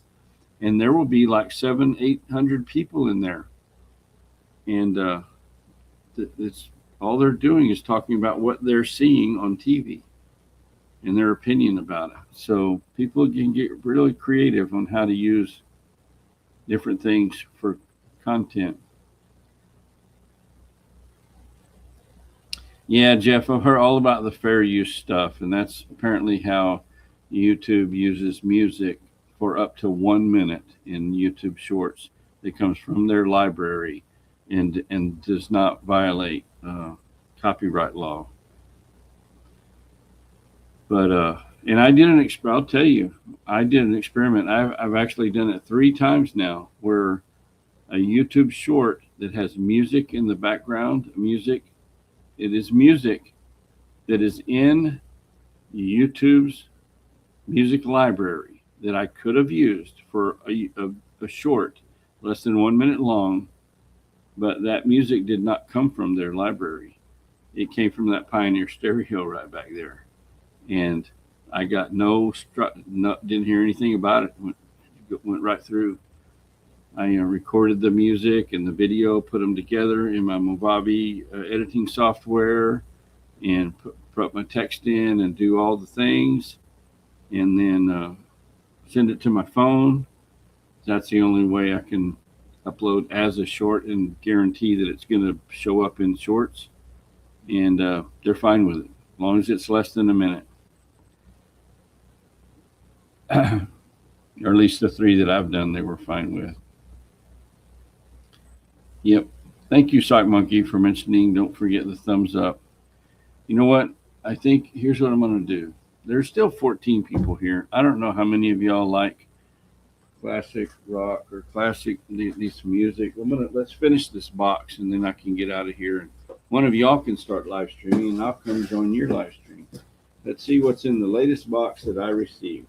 And there will be like 700-800 people in there. And it's all they're doing is talking about what they're seeing on TV and their opinion about it. So people can get really creative on how to use different things for content. Yeah, Jeff, I've heard all about the fair use stuff, and that's apparently how YouTube uses music for up to 1 minute in YouTube Shorts that comes from their library and does not violate copyright law. But and I did I'll tell you, I did an experiment. I've actually done it 3 times now, where a YouTube short that has music in the background, it is music that is in YouTube's music library that I could have used for a short less than 1 minute long, but that music did not come from their library. It came from that Pioneer stereo right back there. And I got didn't hear anything about it. Went right through. I recorded the music and the video, put them together in my Movavi editing software, and put my text in and do all the things, and then send it to my phone. That's the only way I can upload as a short and guarantee that it's going to show up in Shorts. And they're fine with it, as long as it's less than a minute. Or at least the 3 that I've done, they were fine with. Yep. Thank you, Sock Monkey, for mentioning. Don't forget the thumbs up. You know what? I think here's what I'm going to do. There's still 14 people here. I don't know how many of y'all like classic rock or classic these music. Let's finish this box, and then I can get out of here. And one of y'all can start live streaming, and I'll come join your live stream. Let's see what's in the latest box that I received.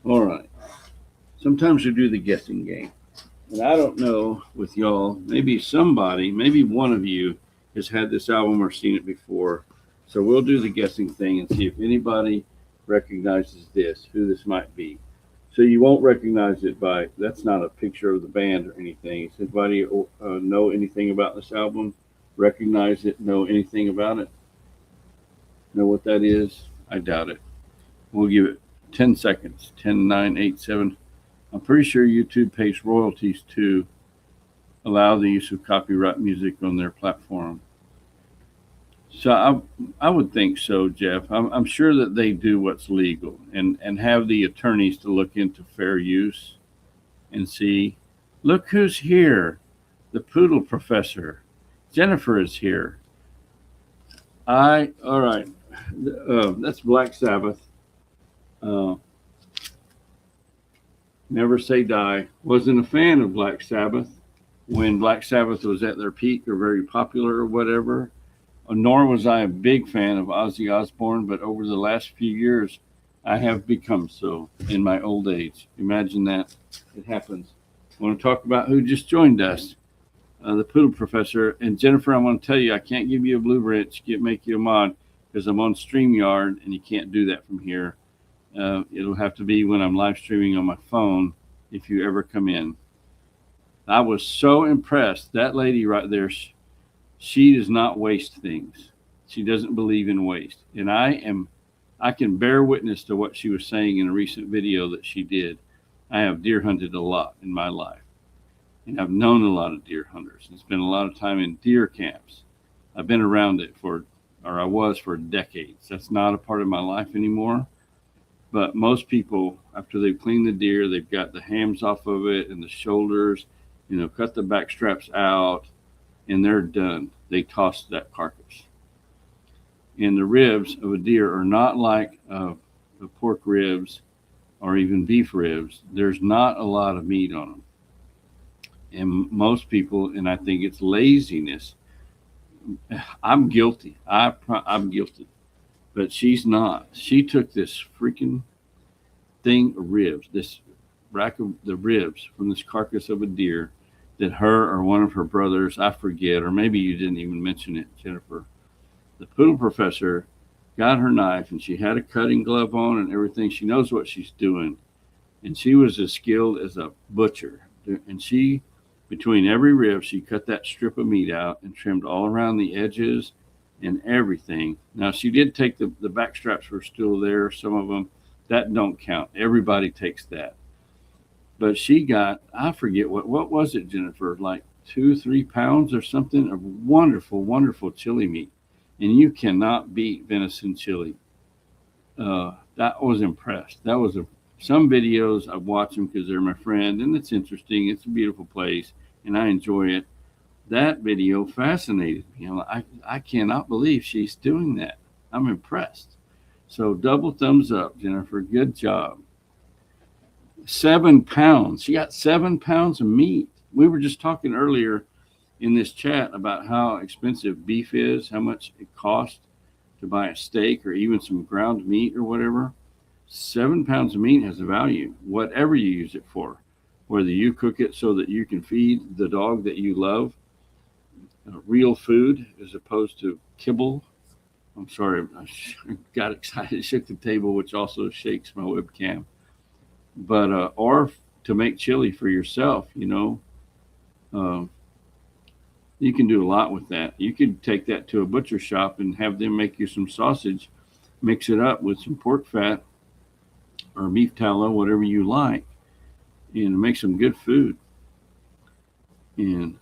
All right. Sometimes we do the guessing game. And I don't know with y'all, maybe one of you has had this album or seen it before. So we'll do the guessing thing and see if anybody recognizes who this might be. So you won't recognize it that's not a picture of the band or anything. Does anybody know anything about this album? Recognize it? Know anything about it? Know what that is? I doubt it. We'll give it 10 seconds. 10, 9, 8, 7. I'm pretty sure YouTube pays royalties to allow the use of copyright music on their platform. So I would think so, Jeff. I'm sure that they do what's legal and have the attorneys to look into fair use and see, look who's here. The poodle professor. Jennifer is here. All right. That's Black Sabbath. Never Say Die. Wasn't a fan of Black Sabbath when Black Sabbath was at their peak or very popular or whatever. Nor was I a big fan of Ozzy Osbourne, but over the last few years, I have become so in my old age. Imagine that. It happens. I want to talk about who just joined us. The Poodle Professor. And Jennifer, I want to tell you, I can't give you a blue wrench, make you a mod, because I'm on StreamYard, and you can't do that from here. It'll have to be when I'm live streaming on my phone if you ever come in. I was so impressed. That lady right there, she does not waste things. She doesn't believe in waste. And I can bear witness to what she was saying in a recent video that she did. I have deer hunted a lot in my life. And I've known a lot of deer hunters and spent a lot of time in deer camps. I've been around it I was for decades. That's not a part of my life anymore. But most people, after they've cleaned the deer, they've got the hams off of it and the shoulders, cut the back straps out, and they're done. They toss that carcass. And the ribs of a deer are not like the pork ribs or even beef ribs. There's not a lot of meat on them. And most people, and I think it's laziness. I'm guilty. I'm guilty. But she's not. She took this freaking thing of ribs, this rack of the ribs from this carcass of a deer that her or one of her brothers, I forget, or maybe you didn't even mention it, Jennifer. The Poodle Professor got her knife and she had a cutting glove on and everything. She knows what she's doing. And she was as skilled as a butcher. And she, between every rib, she cut that strip of meat out and trimmed all around the edges and everything. Now, she did take the back straps were still there, some of them. That don't count. Everybody takes that. But she got, I forget, what was it, Jennifer, like 2-3 pounds or something of wonderful, wonderful chili meat. And you cannot beat venison chili. That was impressed. That was some videos, I watch them because they're my friend, and it's interesting. It's a beautiful place, and I enjoy it. That video fascinated me. I cannot believe she's doing that. I'm impressed. So double thumbs up, Jennifer. Good job. 7 pounds. She got 7 pounds of meat. We were just talking earlier in this chat about how expensive beef is, how much it costs to buy a steak or even some ground meat or whatever. 7 pounds of meat has a value, whatever you use it for. Whether you cook it so that you can feed the dog that you love, real food as opposed to kibble. I'm sorry, I got excited, shook the table, which also shakes my webcam. But or to make chili for yourself, you can do a lot with that. You could take that to a butcher shop and have them make you some sausage, mix it up with some pork fat or beef tallow, whatever you like, and make some good food. And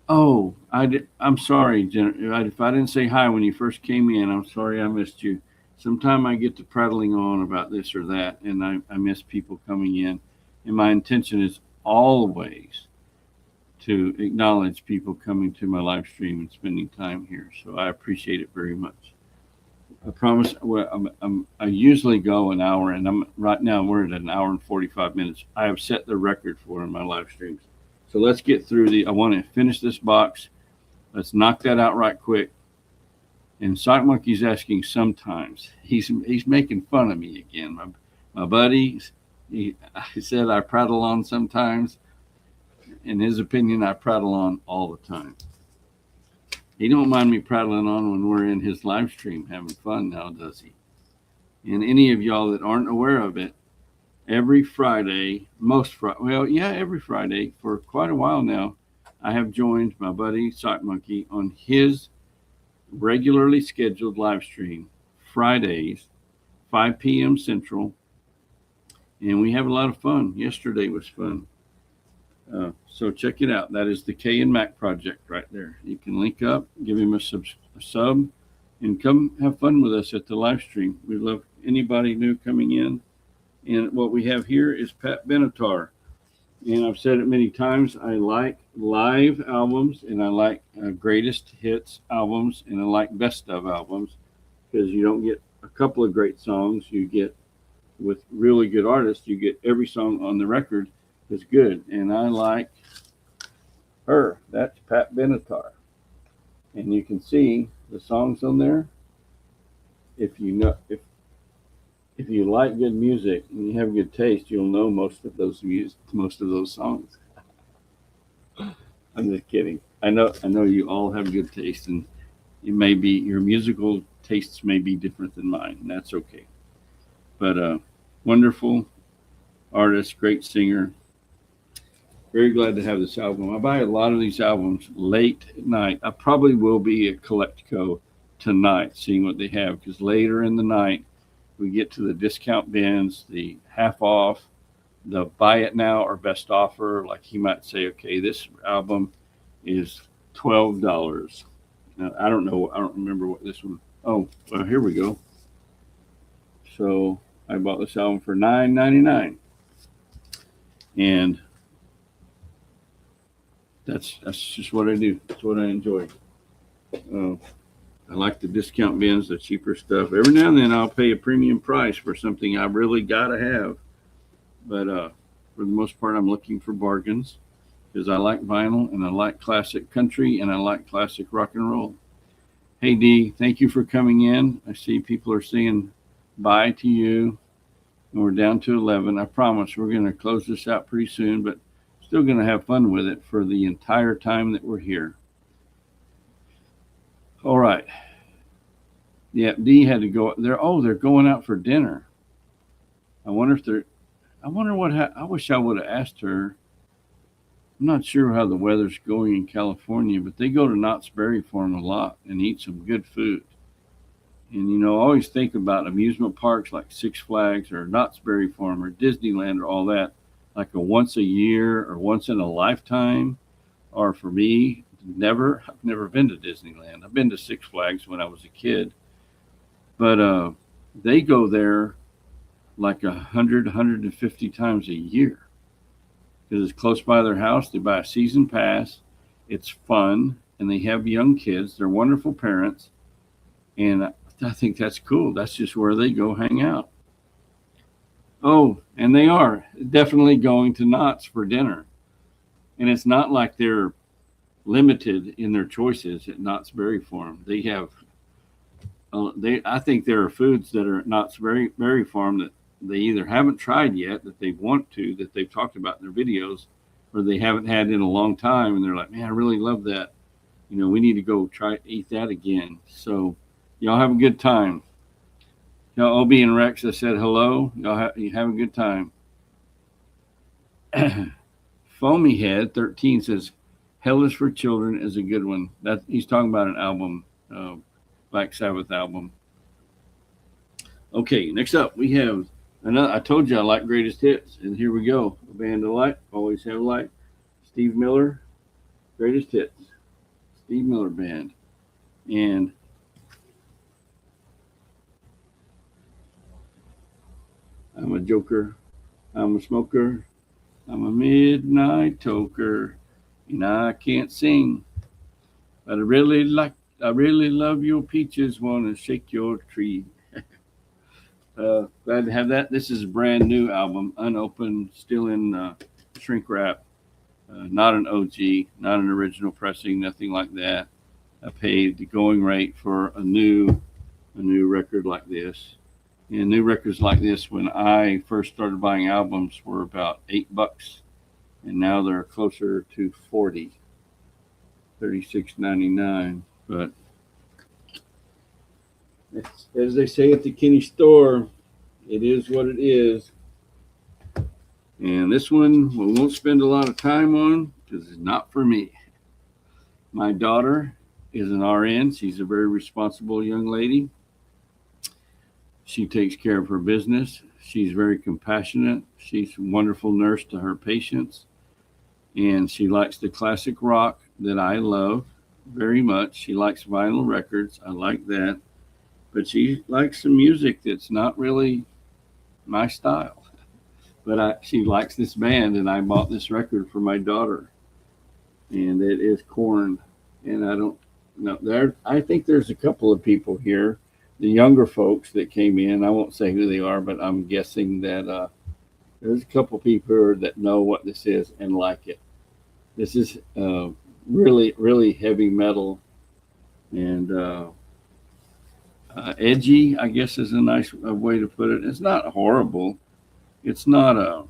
I'm sorry, Jen, if I didn't say hi when you first came in, I'm sorry I missed you. Sometime I get to prattling on about this or that, and I miss people coming in. And my intention is always to acknowledge people coming to my live stream and spending time here. So I appreciate it very much. I promise. Well, I usually go an hour, and right now we're at an hour and 45 minutes. I have set the record for in my live streams. So let's get through I want to finish this box. Let's knock that out right quick. And Sock Monkey's asking sometimes. He's making fun of me again. My buddy, I said I prattle on sometimes. In his opinion, I prattle on all the time. He don't mind me prattling on when we're in his live stream having fun now, does he? And any of y'all that aren't aware of it, every Friday, every Friday for quite a while now, I have joined my buddy Sock Monkey on his regularly scheduled live stream Fridays, 5 p.m. Central. And we have a lot of fun. Yesterday was fun. So check it out. That is the K and Mac project right there. You can link up, give him a sub, and come have fun with us at the live stream. We love anybody new coming in. And what we have here is Pat Benatar. And I've said it many times, I like live albums and I like greatest hits albums and I like best of albums because you don't get a couple of great songs. You get, with really good artists, you get every song on the record is good. And I like her. That's Pat Benatar. And you can see the songs on there. If you like good music and you have good taste, you'll know most of those songs. I'm just kidding. I know you all have good taste, and your musical tastes may be different than mine, and that's okay. But wonderful artist, great singer. Very glad to have this album. I buy a lot of these albums late at night. I probably will be at Collectico tonight, seeing what they have, because later in the night we get to the discount bins, the half off, the buy it now or best offer. Like he might say, okay, this album is $12. Now, I don't remember what this one. Oh, well, here we go. So I bought this album for $9.99, and that's just what I do. That's what I enjoy. I like the discount bins, the cheaper stuff. Every now and then I'll pay a premium price for something I really got to have. But for the most part, I'm looking for bargains because I like vinyl and I like classic country and I like classic rock and roll. Hey, Dee, thank you for coming in. I see people are saying bye to you. And we're down to 11. I promise we're going to close this out pretty soon, but still going to have fun with it for the entire time that we're here. All right. Yeah, Dee had to go there. Oh, they're going out for dinner. I wish I would have asked her. I'm not sure how the weather's going in California, but they go to Knott's Berry Farm a lot and eat some good food. And, I always think about amusement parks like Six Flags or Knott's Berry Farm or Disneyland or all that, like a once a year or once in a lifetime. Or for me, I've never been to Disneyland. I've been to Six Flags when I was a kid, but they go there like 150 times a year because it's close by their house. They buy a season pass. It's fun, and they have young kids. They're wonderful parents, and I think that's cool. That's just where they go hang out. Oh, and they are definitely going to Knott's for dinner, and it's not like they're limited in their choices at Knott's Berry Farm. They have, I think there are foods that are at Knott's Berry Farm that they either haven't tried yet, that they want to, that they've talked about in their videos, or they haven't had in a long time. And they're like, man, I really love that. We need to go eat that again. So y'all have a good time. Y'all, Obie and Rex, I said hello. You have a good time. Foamy Head 13 says, Hell is for Children is a good one. He's talking about an album, Black Sabbath album. Okay, next up we have another. I told you I like greatest hits, and here we go. A band of light, always have light. Steve Miller, greatest hits. Steve Miller Band, and I'm a joker. I'm a smoker. I'm a midnight toker. And I can't sing, but I really love your peaches, wanna shake your tree. Glad to have that. This is a brand new album, unopened, still in shrink wrap. Not an OG, not an original pressing, nothing like that. I paid the going rate for a new record like this. And new records like this, when I first started buying albums, were about $8. And now they're closer to 40, $36.99. But as they say at the Kenny store, it is what it is. And this one we won't spend a lot of time on because it's not for me. My daughter is an RN. She's a very responsible young lady. She takes care of her business. She's very compassionate. She's a wonderful nurse to her patients. And she likes the classic rock that I love very much. She likes vinyl records. I like that. But she likes some music that's not really my style. But she likes this band, and I bought this record for my daughter. And it is Korn. And I don't know. I think there's a couple of people here, the younger folks that came in. I won't say who they are, but I'm guessing that there's a couple people here that know what this is and like it. This is really, really heavy metal and edgy, I guess is a nice way to put it. It's not horrible. It's not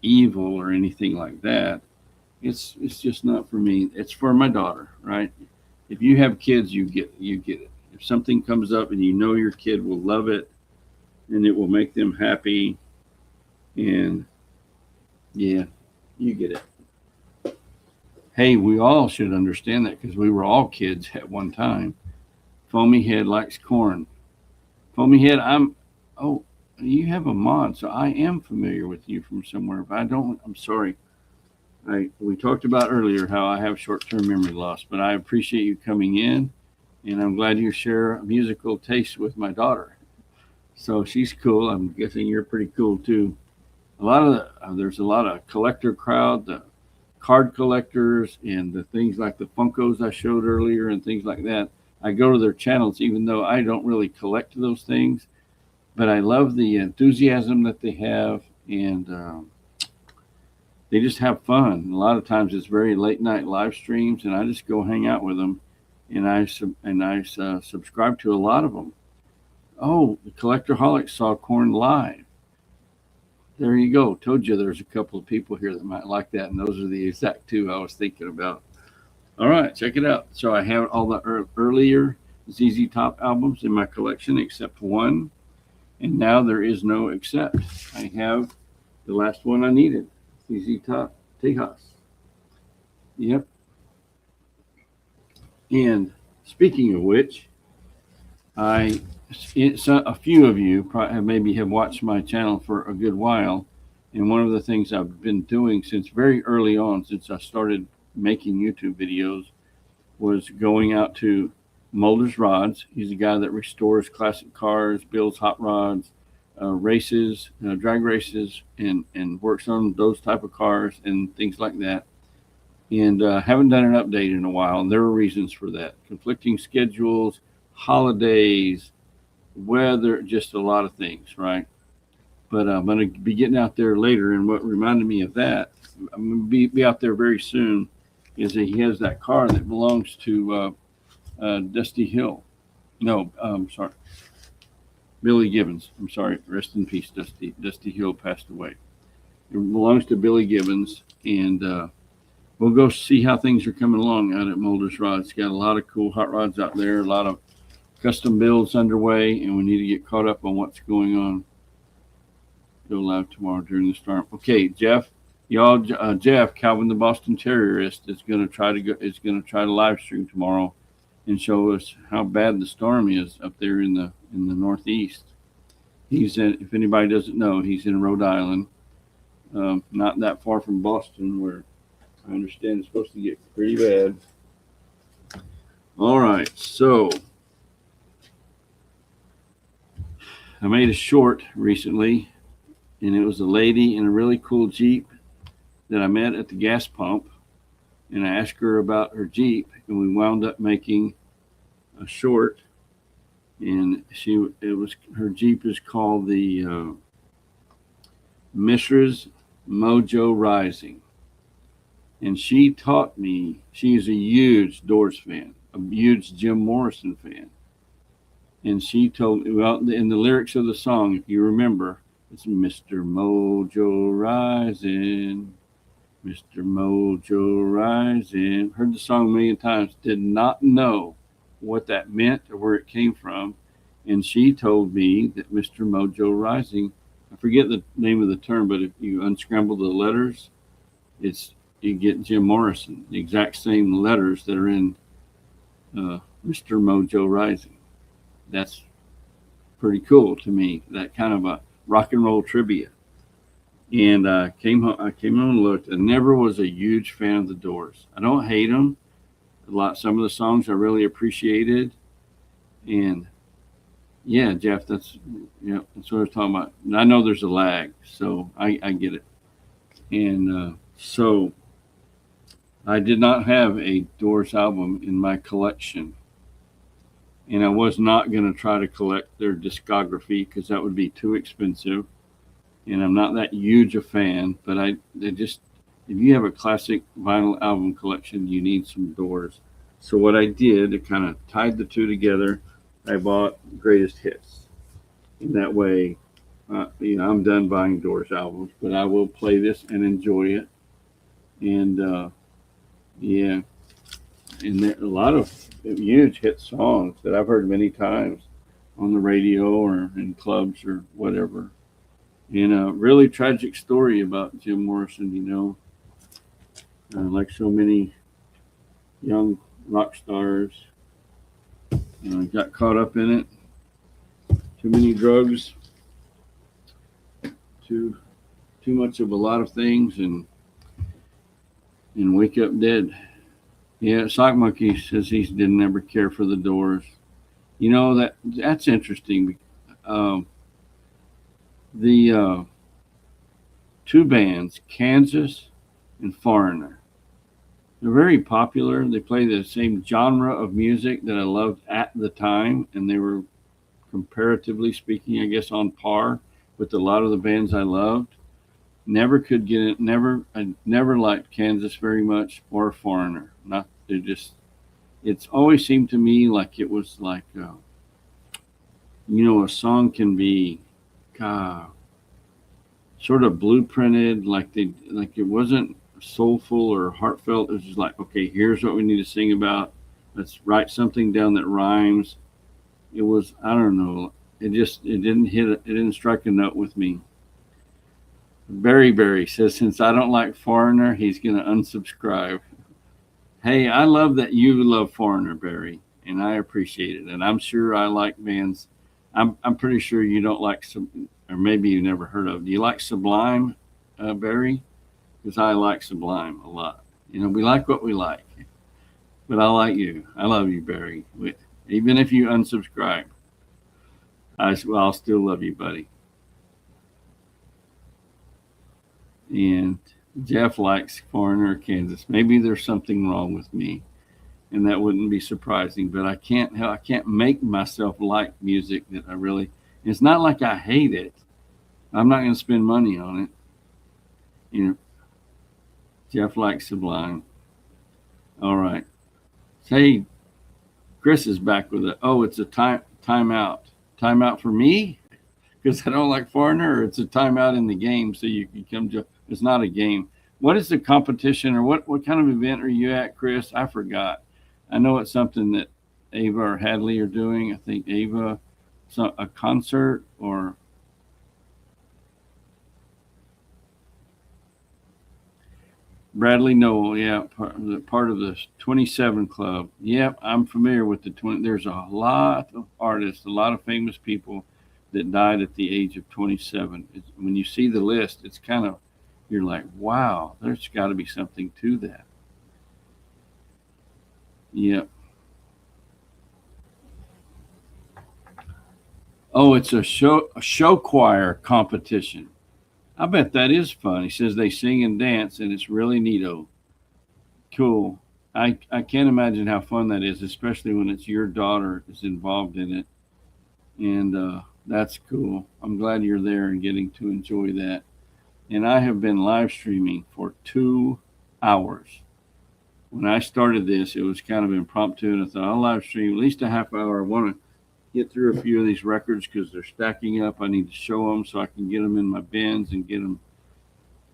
evil or anything like that. It's just not for me. It's for my daughter, right? If you have kids, you get it. If something comes up and you know your kid will love it and it will make them happy, and yeah, you get it. Hey, we all should understand that because we were all kids at one time. Foamy Head likes Korn. Foamy Head, you have a mod, so I am familiar with you from somewhere. If I don't, I'm sorry. We talked about earlier how I have short-term memory loss, but I appreciate you coming in, and I'm glad you share a musical taste with my daughter. So she's cool. I'm guessing you're pretty cool too. There's a lot of collector crowd, the card collectors, and the things like the Funkos I showed earlier and things like that. I go to their channels, even though I don't really collect those things, but I love the enthusiasm that they have, and they just have fun. A lot of times it's very late night live streams, and I just go hang out with them, and I subscribe to a lot of them. Oh, the Collectorholics saw Korn live. There you go. Told you there's a couple of people here that might like that, and those are the exact two I was thinking about. All right, check it out. So I have all the earlier ZZ Top albums in my collection except one, and now there is no except. I have the last one I needed, ZZ Top, Tejas. Yep. And speaking of which, a few of you maybe have watched my channel for a good while, and one of the things I've been doing since very early on, since I started making YouTube videos, was going out to Mulder's Rods. He's a guy that restores classic cars, builds hot rods, races, drag races, and works on those type of cars and things like that. And haven't done an update in a while, and there are reasons for that. Conflicting schedules, holidays, weather, just a lot of things, right? But I'm going to be getting out there later, and what reminded me of that, I'm going to be out there very soon, is that he has that car that belongs to Dusty Hill. No, sorry. Billy Gibbons. I'm sorry. Rest in peace, Dusty. Dusty Hill passed away. It belongs to Billy Gibbons, and we'll go see how things are coming along out at Mulder's Rods. Got a lot of cool hot rods out there, a lot of custom builds underway, and we need to get caught up on what's going on. Go live tomorrow during the storm. Okay, Jeff. Jeff, Calvin the Boston Terrierist, is going to try to live stream tomorrow and show us how bad the storm is up there in the Northeast. If anybody doesn't know, he's in Rhode Island, not that far from Boston, where I understand it's supposed to get pretty bad. All right, so I made a short recently, and it was a lady in a really cool Jeep that I met at the gas pump, and I asked her about her Jeep, and we wound up making a short. And her Jeep is called the Mishra's Mojo Rising, and she taught me. She's a huge Doors fan, a huge Jim Morrison fan, and she told me, well, in the lyrics of the song, if you remember, it's Mr. Mojo Rising. Mr. Mojo Rising. Heard the song a million times. Did not know what that meant or where it came from. And she told me that Mr. Mojo Rising, I forget the name of the term, but if you unscramble the letters, you get Jim Morrison, the exact same letters that are in Mr. Mojo Rising. That's pretty cool to me. That kind of a rock and roll trivia. And I came home and looked. I never was a huge fan of the Doors. I don't hate them. Some of the songs I really appreciated. And yeah, Jeff, that's what I was talking about. And I know there's a lag, so I get it. And so I did not have a Doors album in my collection. And I was not going to try to collect their discography because that would be too expensive. And I'm not that huge a fan, but if you have a classic vinyl album collection, you need some Doors. So what I did, it kind of tied the two together. I bought Greatest Hits. And that way, I'm done buying Doors albums, but I will play this and enjoy it. And yeah, and there are a lot of huge hit songs that I've heard many times on the radio or in clubs or whatever. And a really tragic story about Jim Morrison, like so many young rock stars, got caught up in it. Too many drugs, too much of a lot of things, and wake up dead. Yeah, Sock Monkey says he didn't ever care for the Doors. That's interesting. The two bands, Kansas and Foreigner, they're very popular. They play the same genre of music that I loved at the time, and they were, comparatively speaking, I guess, on par with a lot of the bands I loved. Never could get it. I never liked Kansas very much or Foreigner. It's always seemed to me like it was like, a song can be, sort of blueprinted, like it wasn't soulful or heartfelt. It was just like, okay, here's what we need to sing about. Let's write something down that rhymes. It was, I don't know. It didn't strike a note with me. Barry says, since I don't like Foreigner, he's going to unsubscribe. Hey, I love that you love Foreigner, Barry, and I appreciate it. And I'm sure I like bands. I'm pretty sure you don't like some, or maybe you never heard of. Do you like Sublime, Barry? Because I like Sublime a lot. We like what we like. But I like you. I love you, Barry. Even if you unsubscribe, I'll still love you, buddy. And Jeff likes Foreigner, Kansas. Maybe there's something wrong with me, and that wouldn't be surprising. But I can't make myself like music that I really. It's not like I hate it. I'm not going to spend money on it. Jeff likes Sublime. All right. Hey, Chris is back with it. Oh, it's a timeout. Timeout for me because I don't like Foreigner, or it's a timeout in the game so you can come to. It's not a game. What is the competition, or what kind of event are you at, Chris? I forgot. I know it's something that Ava or Hadley are doing. I think Ava, a concert or. Bradley Noel, yeah, part of the 27 Club. Yep, I'm familiar with the 20. There's a lot of artists, a lot of famous people that died at the age of 27. When you see the list, it's kind of, you're like, wow, there's got to be something to that. Yep. Oh, it's a show choir competition. I bet that is fun. He says they sing and dance, and it's really neato. Cool. I can't imagine how fun that is, especially when it's your daughter is involved in it. And that's cool. I'm glad you're there and getting to enjoy that. And I have been live streaming for 2 hours. When I started this, it was kind of impromptu, and I thought I'll live stream at least a half hour. I want to get through a few of these records because they're stacking up. I need to show them so I can get them in my bins and get them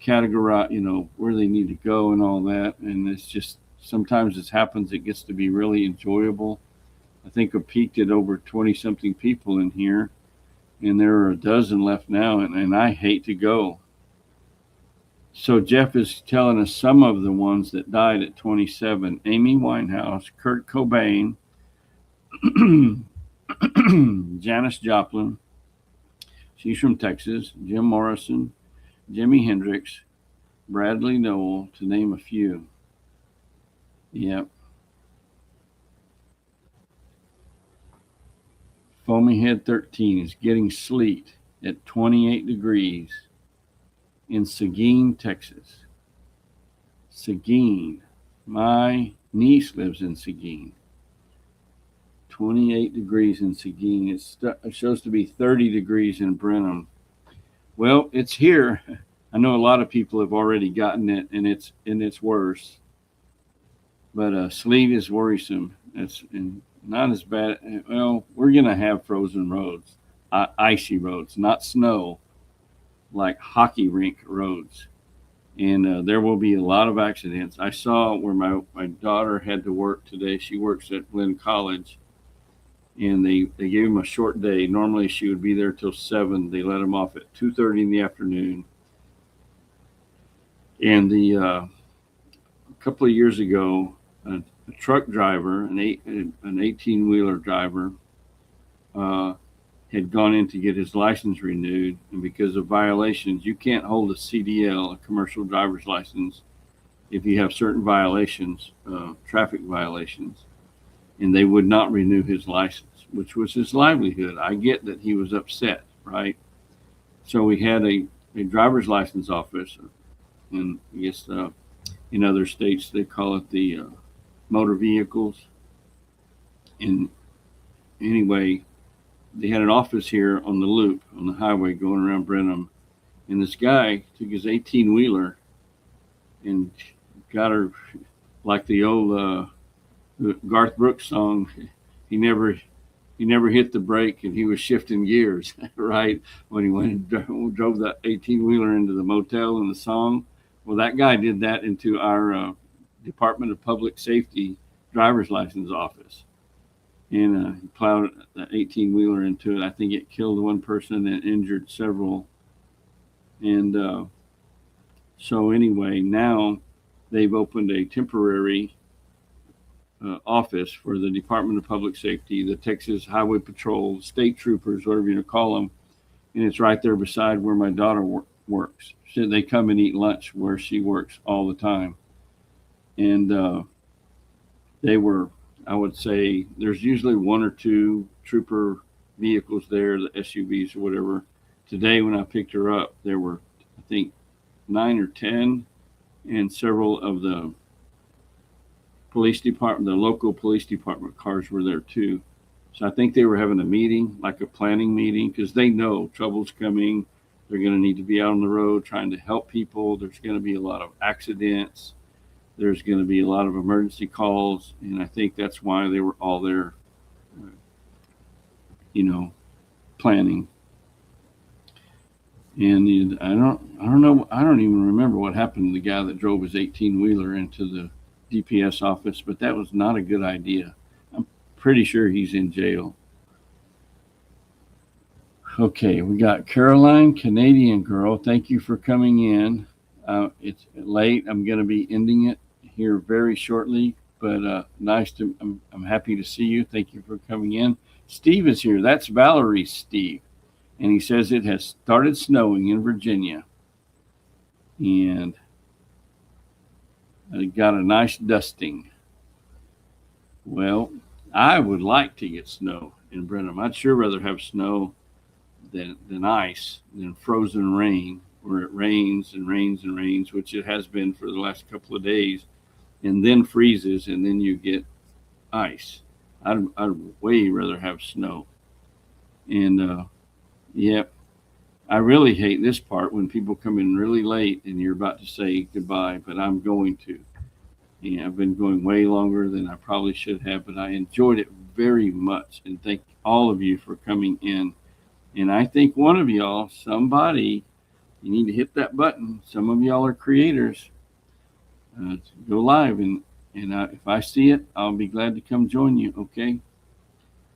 categorized, where they need to go and all that. And it's just, sometimes it happens, it gets to be really enjoyable. I think I peaked at over 20 something people in here, and there are a dozen left now, and I hate to go. So Jeff is telling us some of the ones that died at 27: Amy Winehouse, Kurt Cobain, Janis Joplin, she's from Texas. Jim Morrison, Jimi Hendrix, Bradley Nowell, to name a few. Yep. Foamy Head 13 is getting sleet at 28 degrees in Seguin, Texas. Seguin. My niece lives in Seguin. 28 degrees in Seguin. It shows to be 30 degrees in Brenham. Well, it's here. I know a lot of people have already gotten it, and it's worse. But sleet is worrisome. It's not as bad. Well, we're going to have frozen roads, icy roads, not snow, like hockey rink roads. And there will be a lot of accidents. I saw where my daughter had to work today. She works at Glenn College, and they gave him a short day. Normally she would be there till 7. They let him off at 2:30 in the afternoon. And a couple of years ago, a truck driver, an 18-wheeler driver, had gone in to get his license renewed, and because of violations, you can't hold a CDL, a commercial driver's license, if you have certain violations, traffic violations, and they would not renew his license, which was his livelihood. I get that he was upset, right? So we had a driver's license office, and I guess in other states they call it the motor vehicles. And anyway, they had an office here on the loop, on the highway going around Brenham. And this guy took his 18-wheeler and got her, like the old Garth Brooks song, he never hit the brake, and he was shifting gears, right? When he went and drove that 18-wheeler into the motel in the song. Well, that guy did that into our Department of Public Safety driver's license office. And he plowed the 18-wheeler into it. I think it killed one person and injured several. And so anyway, now they've opened a temporary office for the Department of Public Safety, the Texas Highway Patrol, state troopers, whatever you want to call them. And it's right there beside where my daughter works. So they come and eat lunch where she works all the time. And they were, I would say, there's usually 1 or 2 trooper vehicles there, the SUVs or whatever. Today, when I picked her up, there were, I think, 9 or 10, and several of the police department, the local police department cars were there too. So I think they were having a meeting, like a planning meeting, because they know trouble's coming. They're going to need to be out on the road trying to help people. There's going to be a lot of accidents. There's going to be a lot of emergency calls. And I think that's why they were all there, planning. And I don't know. I don't even remember what happened to the guy that drove his 18-wheeler into the DPS office, but that was not a good idea. I'm pretty sure he's in jail. Okay, we got Caroline, Canadian girl. Thank you for coming in. It's late. I'm going to be ending it here very shortly, but I'm happy to see you. Thank you for coming in. Steve is here. That's Valerie's Steve. And he says it has started snowing in Virginia. And it got a nice dusting. Well, I would like to get snow in Brenham. I'd sure rather have snow than ice, than frozen rain, where it rains and rains and rains, which it has been for the last couple of days, and then freezes, and then you get ice. I'd way rather have snow. And I really hate this part when people come in really late and you're about to say goodbye, but I'm going to. Yeah, I've been going way longer than I probably should have, but I enjoyed it very much. And thank all of you for coming in. And I think one of y'all, somebody, you need to hit that button. Some of y'all are creators. Go live, and if I see it, I'll be glad to come join you, okay?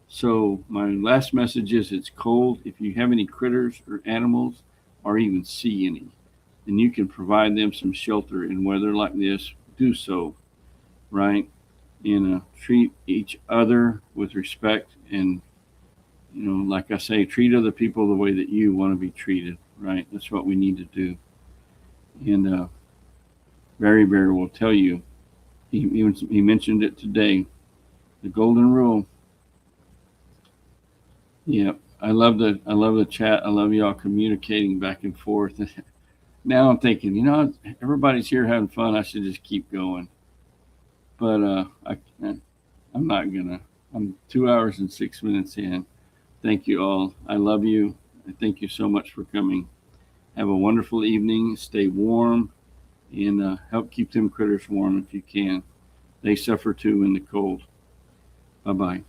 So my last message is it's cold. If you have any critters or animals or even see any, then you can provide them some shelter in weather like this. Do so, right? and treat each other with respect. And, like I say, treat other people the way that you want to be treated, right? That's what we need to do. And Barry Bear will tell you, he mentioned it today, the golden rule. Yep. I love the chat. I love y'all communicating back and forth. Now I'm thinking, everybody's here having fun. I should just keep going. But I'm not gonna. I'm 2 hours and 6 minutes in. Thank you all. I love you. And thank you so much for coming. Have a wonderful evening. Stay warm and help keep them critters warm if you can. They suffer too in the cold. Bye-bye.